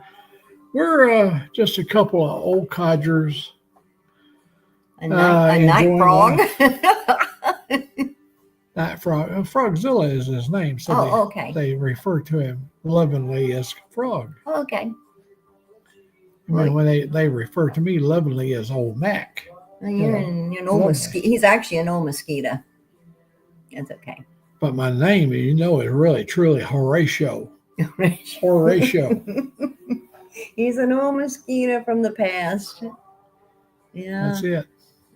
just a couple of old codgers. A night frog. Night frog. Frogzilla is his name, so okay. they refer to him lovingly as Frog. Okay. I mean, when they refer to me lovingly as Old Mac. You're an old mosquito. He's actually an old mosquito. That's okay. But my name, is really truly Horatio. Horatio. He's an old mosquito from the past. Yeah. That's it.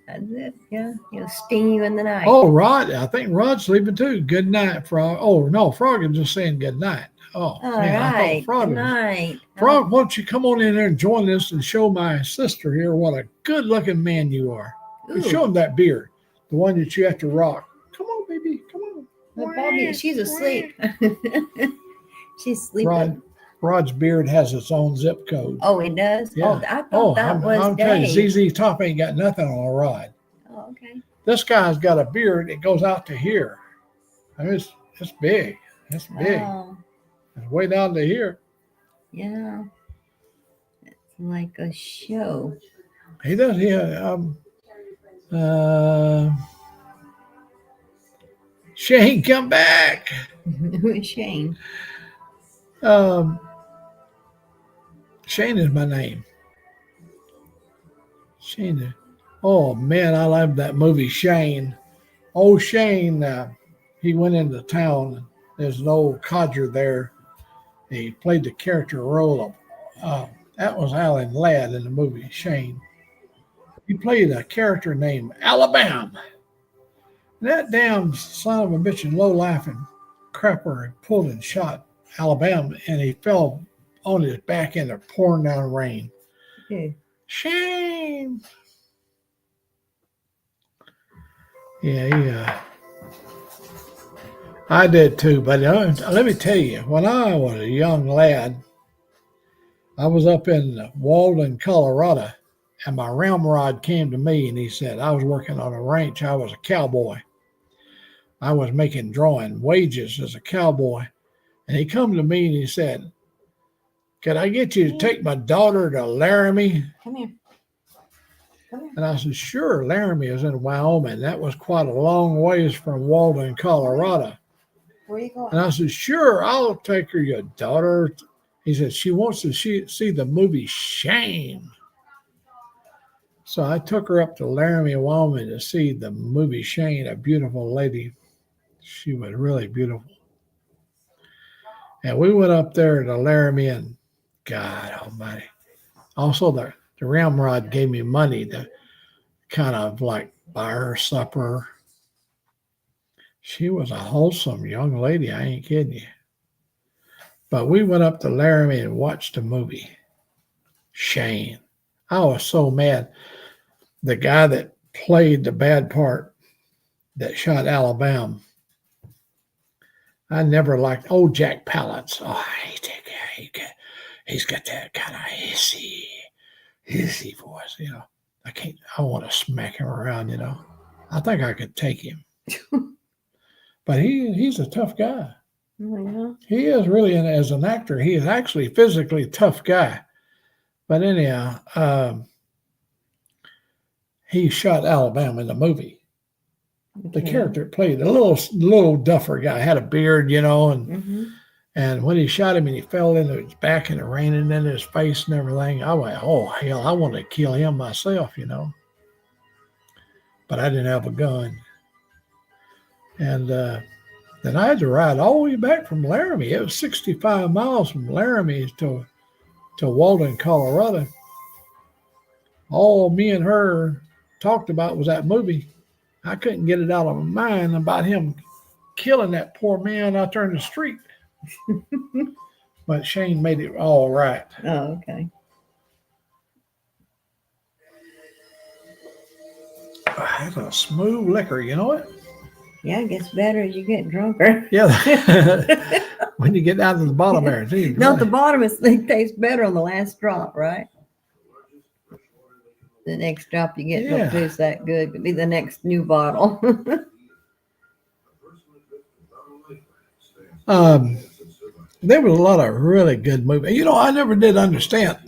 That's it. Yeah. He'll sting you in the night. Oh, Rod. I think Rod's sleeping too. Good night, Frog. Oh, no. Frog is just saying good night. Oh, all man, right. I thought Frog Good night. Frog, why don't you come on in there and join us and show my sister here what a good-looking man you are. And show him that beard, the one that you have to rock. Come on, baby. Come on. Bobby, she's asleep. She's sleeping. Rod's beard has its own zip code. Oh, it does? Yeah. Oh, I thought that was I'm telling Dave. you, ZZ Top ain't got nothing on a Rod. Oh, okay. This guy's got a beard that goes out to here. I mean, it's big. It's big. Wow. It's way down to here. Yeah. It's like a show. He does. Yeah. Shane, come back. Who is Shane? Shane is my name. Shane. Oh man, I love that movie Shane. Oh Shane, he went into town. There's an old codger there. He played the character role of that was Alan Ladd in the movie Shane. He played a character named Alabama. And that damn son of a bitch and low laughing crapper pulled and shot Alabama, and he fell on his back in the pouring down rain. Okay. Shame. Yeah. I did too, but let me tell you, when I was a young lad, I was up in Walden, Colorado, and my ramrod came to me and he said, I was working on a ranch. I was a cowboy. I was making drawing wages as a cowboy. And he come to me and he said, could I get you to take my daughter to Laramie? Come here. And I said, sure. Laramie is in Wyoming. That was quite a long ways from Walden, Colorado. Where are you going? And I said, sure, I'll take her, your daughter. He said, she wants to see the movie Shane. So I took her up to Laramie, Wyoming to see the movie Shane, a beautiful lady. She was really beautiful. And we went up there to Laramie, and God almighty. Also, the ramrod gave me money to kind of like buy her supper. She was a wholesome young lady. I ain't kidding you. But we went up to Laramie and watched the movie Shane. I was so mad. The guy that played the bad part that shot Alabama, I never liked. Oh, Jack Palance. Oh, I hate that guy. He's got that kind of hissy voice. You know, I want to smack him around. You know, I think I could take him. But he's a tough guy. Oh, yeah. He is really, as an actor, he is actually physically a tough guy. But anyhow, he shot Alabama in the movie. The Okay. character played a little duffer guy, had a beard, you know, and when he shot him and he fell into his back and it rained into his face and everything, I went, oh hell, I wanted to kill him myself, you know. But I didn't have a gun. And then I had to ride all the way back from Laramie. It was 65 miles from Laramie to Walden, Colorado. All me and her talked about was that movie. I couldn't get it out of my mind about him killing that poor man out there in the street. But Shane made it all right. Oh, okay. That's a smooth liquor, you know it? Yeah, it gets better as you get drunker. Yeah. When you get down to the bottom there, too. Not the bottom, it tastes better on the last drop, right? The next drop you get Yeah. don't taste that good. Could be the next new bottle. There was a lot of really good movies. You know, I never did understand.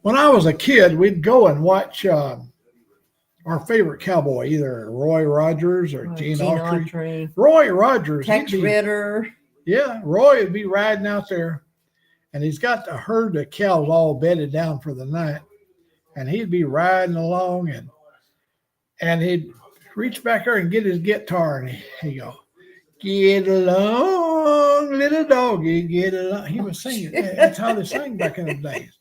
When I was a kid, we'd go and watch our favorite cowboy, either Roy Rogers or Gene Autry. Autry, Roy Rogers. Tex Ritter. Yeah, Roy would be riding out there, and he's got the herd of cows all bedded down for the night, and he'd be riding along, and he'd reach back there and get his guitar, and he'd go, "Get along, little doggy, get along." He was singing. That's how they sang back in the days.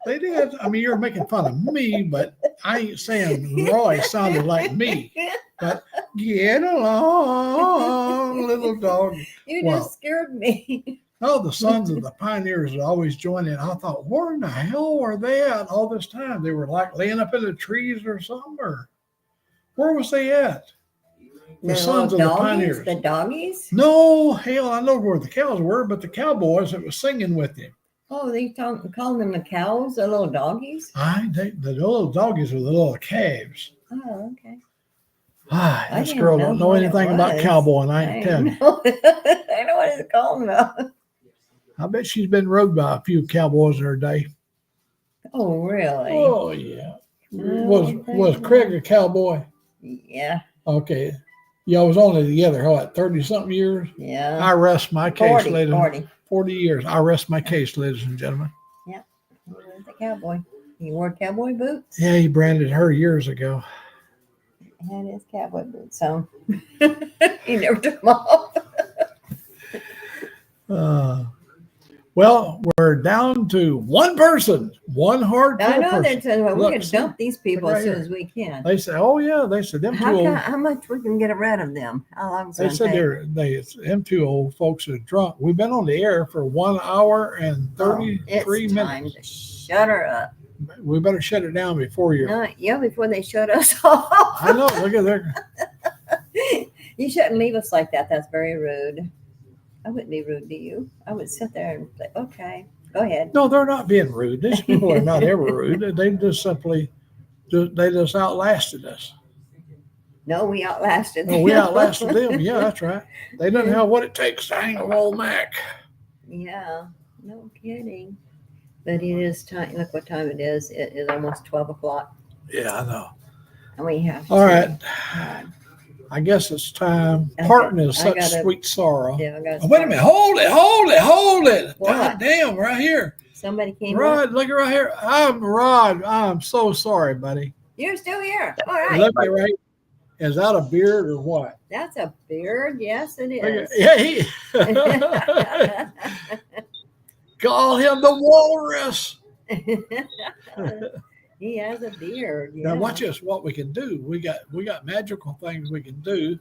They did. I mean, you're making fun of me, but I ain't saying Roy sounded like me. But get along, little dog. You Wow. just scared me. Oh, the Sons of the Pioneers would always join in. I thought, where in the hell were they at all this time? They were like laying up in the trees or something, or where was they at? The Sons of the Pioneers. The doggies? No, hell, I know where the cows were, but the cowboys that was singing with him. Oh, they calling them the cows, the little doggies? The little doggies were the little calves. Oh, okay. This didn't girl know don't know what it anything about was. cowboy, and I ain't telling you. I know what it's called about. I bet she's been rode by a few cowboys in her day. Oh, really? Oh yeah. Oh, Was Craig a cowboy? Yeah, Okay. Y'all was only together, what, 30-something years? yeah. I rest my case, 40, 40 years. I rest my case, ladies and gentlemen. He was a cowboy. He wore cowboy boots. Yeah, he branded her years ago. Had his cowboy boots on. He never took them off. Well, we're down to one person, one hardcore I know person. that we Look, can see, dump these people right as soon here. as we can. They say, oh yeah, they said them two old. How much we can get rid of them? How long? They said them two old folks are drunk. We've been on the air for 1 hour and 33 it's time minutes. to shut her up. We better shut it down before you. No, yeah, before they shut us off. I know. Look at there. You shouldn't leave us like that. That's very rude. I wouldn't be rude to you. I would sit there and say, okay, go ahead. No, they're not being rude. These people are not ever rude. They just simply, they just outlasted us. No, we outlasted No, we outlasted them. Yeah, that's right. They didn't have what it takes to hang a roll Mac. Yeah, no kidding. But it is time. Look what time it is. It is almost 12 o'clock. Yeah, I know. And we have All right. uh, I guess it's time. Okay, Parting is I such gotta- sweet sorrow. yeah, I got Oh, wait a minute. Hold it. What? God damn, right here. Somebody came up. Rod, look right here. I'm Rod. I'm so sorry, buddy. You're still here. All right. Look at right. Is that a beard or what? That's a beard. Yes, it Look is. at- yeah, call him the walrus. He has a beard. Yeah. Now watch this. What we can do? We got magical things we can do.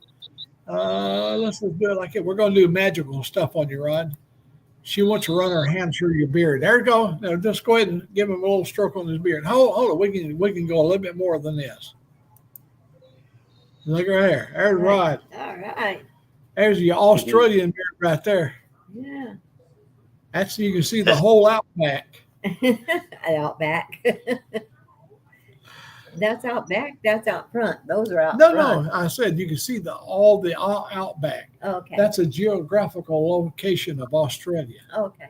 Let's just do it like it. We're going to do magical stuff on you, Rod. She wants to run her hand through your beard. There you go. Now just go ahead and give him a little stroke on his beard. Hold on. We can go a little bit more than this. Look right there. There's Rod. All right. There's your Australian beard right there. Yeah. That's you can see the whole outback. Out back. That's out back. That's out front. Those are out No, front. no. I said you can see all the outback. Okay. That's a geographical location of Australia. Okay.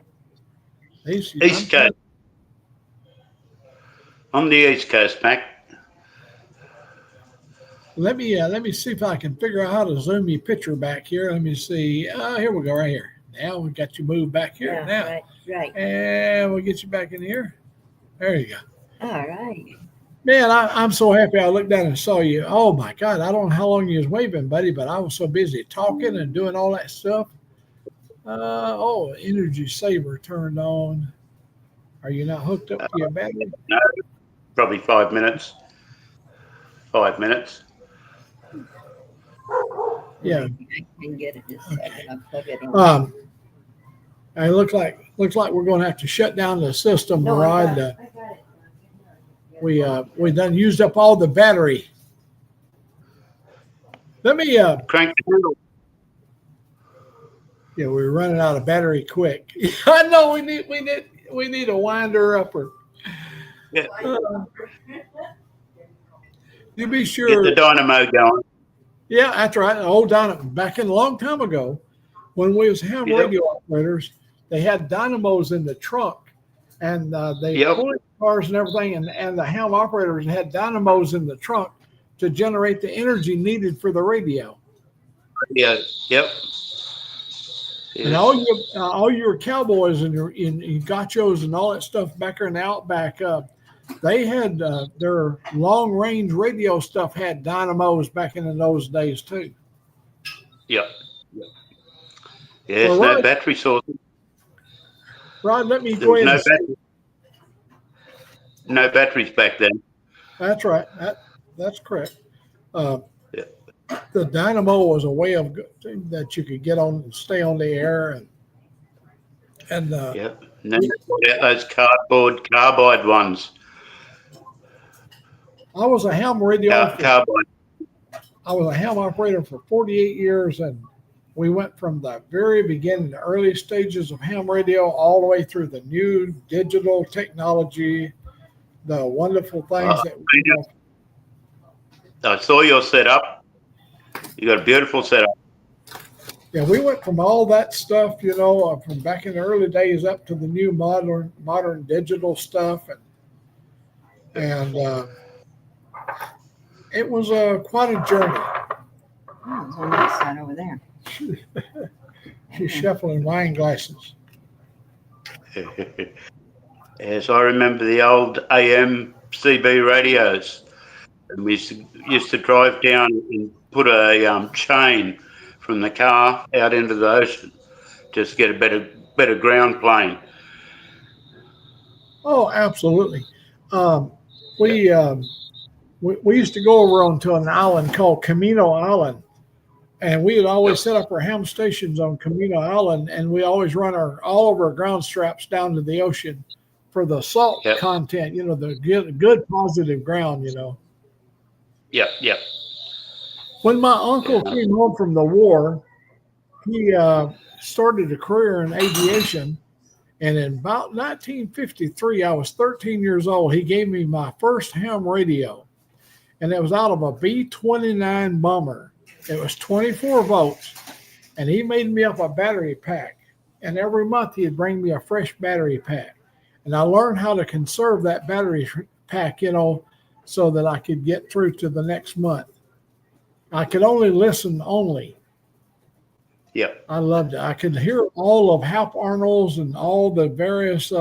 East Coast. I'm the East Coast, Mac. Let me see if I can figure out how to zoom your picture back here. Let me see. Here we go, right here. Now we got you moved back here. Yeah, now, right. and we'll get you back in here. There you go. All right. Man, I'm so happy I looked down and saw you. Oh my God, I don't know how long you was waving, buddy, but I was so busy talking and doing all that stuff. Energy saver turned on. Are you not hooked up to your battery? No, probably 5 minutes. 5 minutes. Yeah. I can get it in a second. I'll plug it in. It looks like we're going to have to shut down the system, No, I got Rod. it. I got it. We done used up all the battery. Let me Crank the handle. yeah, we're running out of battery quick. I know we need a winder upper. Yeah. You be Get sure. the dynamo going. Yeah, that's right. Old dynamo. Back in a long time ago, when we was ham Yep. radio operators, they had dynamos in the trunk, and they Yep. pulled cars and everything, and the ham operators had dynamos in the trunk to generate the energy needed for the radio. Yeah. Yep. And all your cowboys and your gachos and all that stuff back there in the outback, they had their long range radio stuff had dynamos back in those days too. Yep. Yes, Well, no Rod- battery source. Rod, let me There go was ahead. no batteries back then. That's right. That's correct. Yeah. The dynamo was a way of that you could get on and stay on the air, and Yep. And then they put out those carbide ones. I was a ham radio. Carbide. I was a ham operator for 48 years, and we went from the very beginning, the early stages of ham radio, all the way through the new digital technology, the wonderful things that we know. I saw your setup. You got a beautiful setup. Yeah, we went from all that stuff, from back in the early days up to the new modern digital stuff, and it was quite a journey. Oh, it's on that side over there. She's shuffling wine glasses. Yes, I remember the old AM CB radios. And we used to drive down and put a chain from the car out into the ocean just to get a better ground plane. Oh, absolutely. We used to go over onto an island called Camino Island, and we would always set up our ham stations on Camino Island, and we always run all of our ground straps down to the ocean for the salt Yep. content, the good positive ground, Yep. When my uncle came home from the war, he started a career in aviation. And in about 1953, I was 13 years old. He gave me my first ham radio. And it was out of a B-29 bomber. It was 24 volts. And he made me up a battery pack. And every month he'd bring me a fresh battery pack. And I learned how to conserve that battery pack, so that I could get through to the next month. I could only listen only. Yep. I loved it. I could hear all of Hap Arnold's and all the various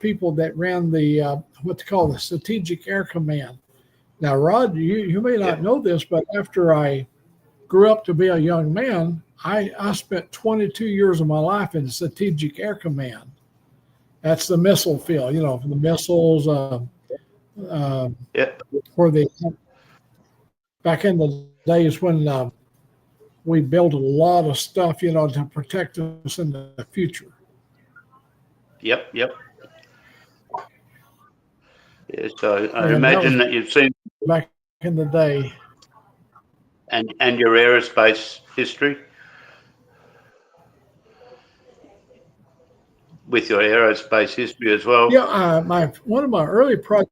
people that ran the what they call the Strategic Air Command. Now, Rod, you may not know this, but after I grew up to be a young man, I spent 22 years of my life in Strategic Air Command. That's the missile field, for the missiles. Yep. Where they back in the days when we built a lot of stuff, to protect us in the future. Yep. Yeah, so I And that imagine was that you've seen back in the day. and your aerospace history. With your aerospace history as well. Yeah, one of my early projects.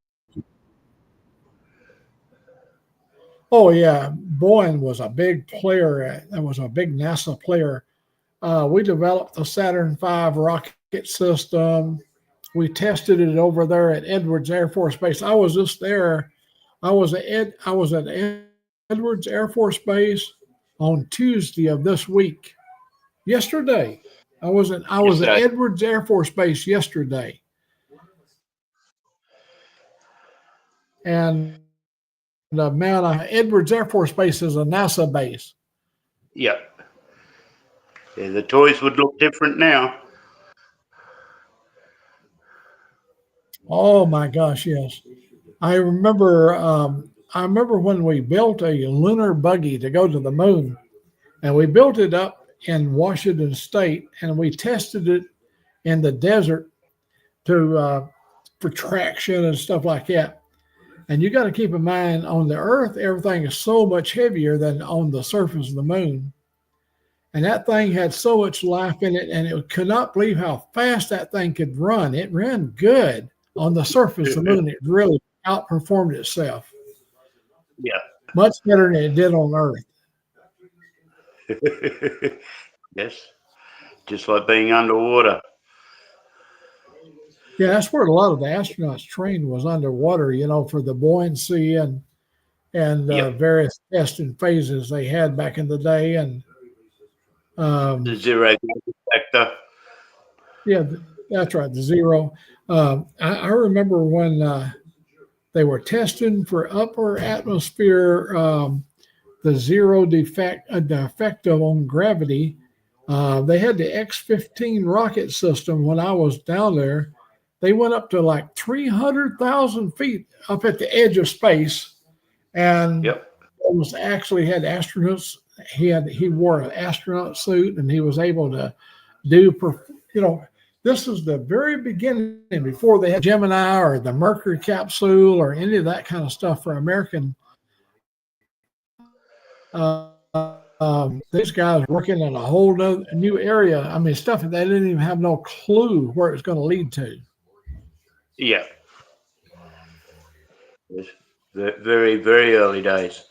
Oh yeah, Boeing was a big player. That was a big NASA player. We developed the Saturn V rocket system. We tested it over there at Edwards Air Force Base. I was just there. I was at Edwards Air Force Base on Tuesday of this week. Yesterday, I was at Edwards Air Force Base yesterday, and Edwards Air Force Base is a NASA base. Yeah. Yeah, the toys would look different now. Oh my gosh, yes. I remember when we built a lunar buggy to go to the moon, and we built it up in Washington State, and we tested it in the desert for traction and stuff like that. And you got to keep in mind, on the Earth, everything is so much heavier than on the surface of the moon. And that thing had so much life in it, and it could not believe how fast that thing could run. It ran good on the surface of the moon. It really outperformed itself. Yeah. Much better than it did on Earth. Yes. Just like being underwater. Yeah, that's where a lot of the astronauts trained, was underwater, for the buoyancy and various testing phases they had back in the day. And the zero factor. Yeah, that's right, the zero. I remember when they were testing for upper atmosphere, the zero the effect on gravity. They had the X-15 rocket system when I was down there. They went up to like 300,000 feet up at the edge of space, and it was actually had astronauts. He wore an astronaut suit, and he was able to do. This is the very beginning, before they had Gemini or the Mercury capsule or any of that kind of stuff for American. These guys working in a whole new area. I mean, stuff that they didn't even have no clue where it was going to lead to. Yeah. Very, very early days.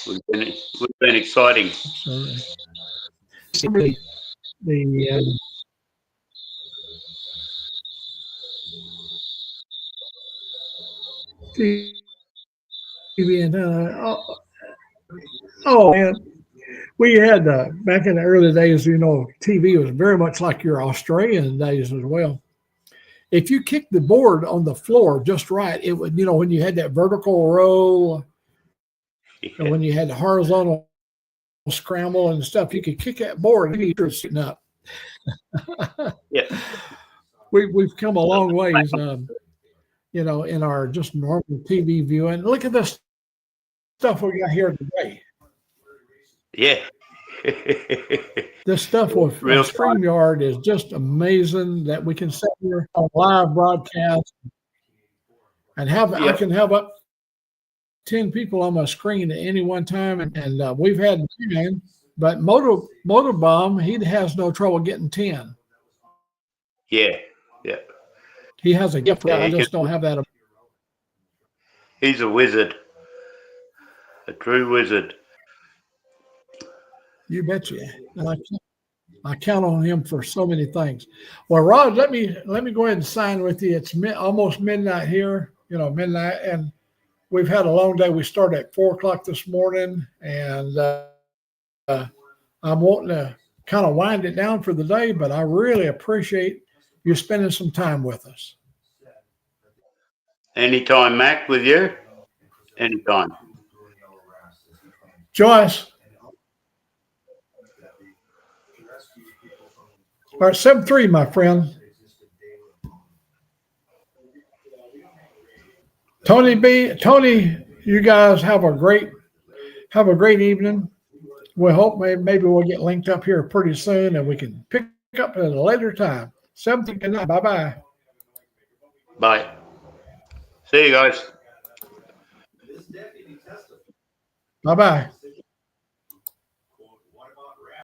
We've been exciting. TV antenna. Oh man, we had back in the early days. TV was very much like your Australian days as well. If you kicked the board on the floor just right, it would. When you had that vertical roll, and when you had the horizontal scramble and stuff, you could kick that board and you're sitting up. Yeah, we've come a long ways. In our just normal TV viewing. Look at this stuff we got here today. Yeah. This stuff with StreamYard is just amazing, that we can sit here on live broadcast and I can have up 10 people on my screen at any one time. And we've had 9, but Motorbomb, he has no trouble getting 10. Yeah. He has a gift. I just don't have that. He's a wizard. A true wizard. You betcha. I count on him for so many things. Well, Rod, let me go ahead and sign with you. It's almost midnight here, midnight, and we've had a long day. We started at 4:00 this morning, and I'm wanting to kind of wind it down for the day, but I really appreciate you spending some time with us. Anytime, Mac, with you. Anytime. Joyce. All right, 7-3, my friend. Tony, You guys have a great evening. We hope maybe we'll get linked up here pretty soon and we can pick up at a later time. 7:00 good night. Bye-bye. Bye. See you guys. Bye-bye.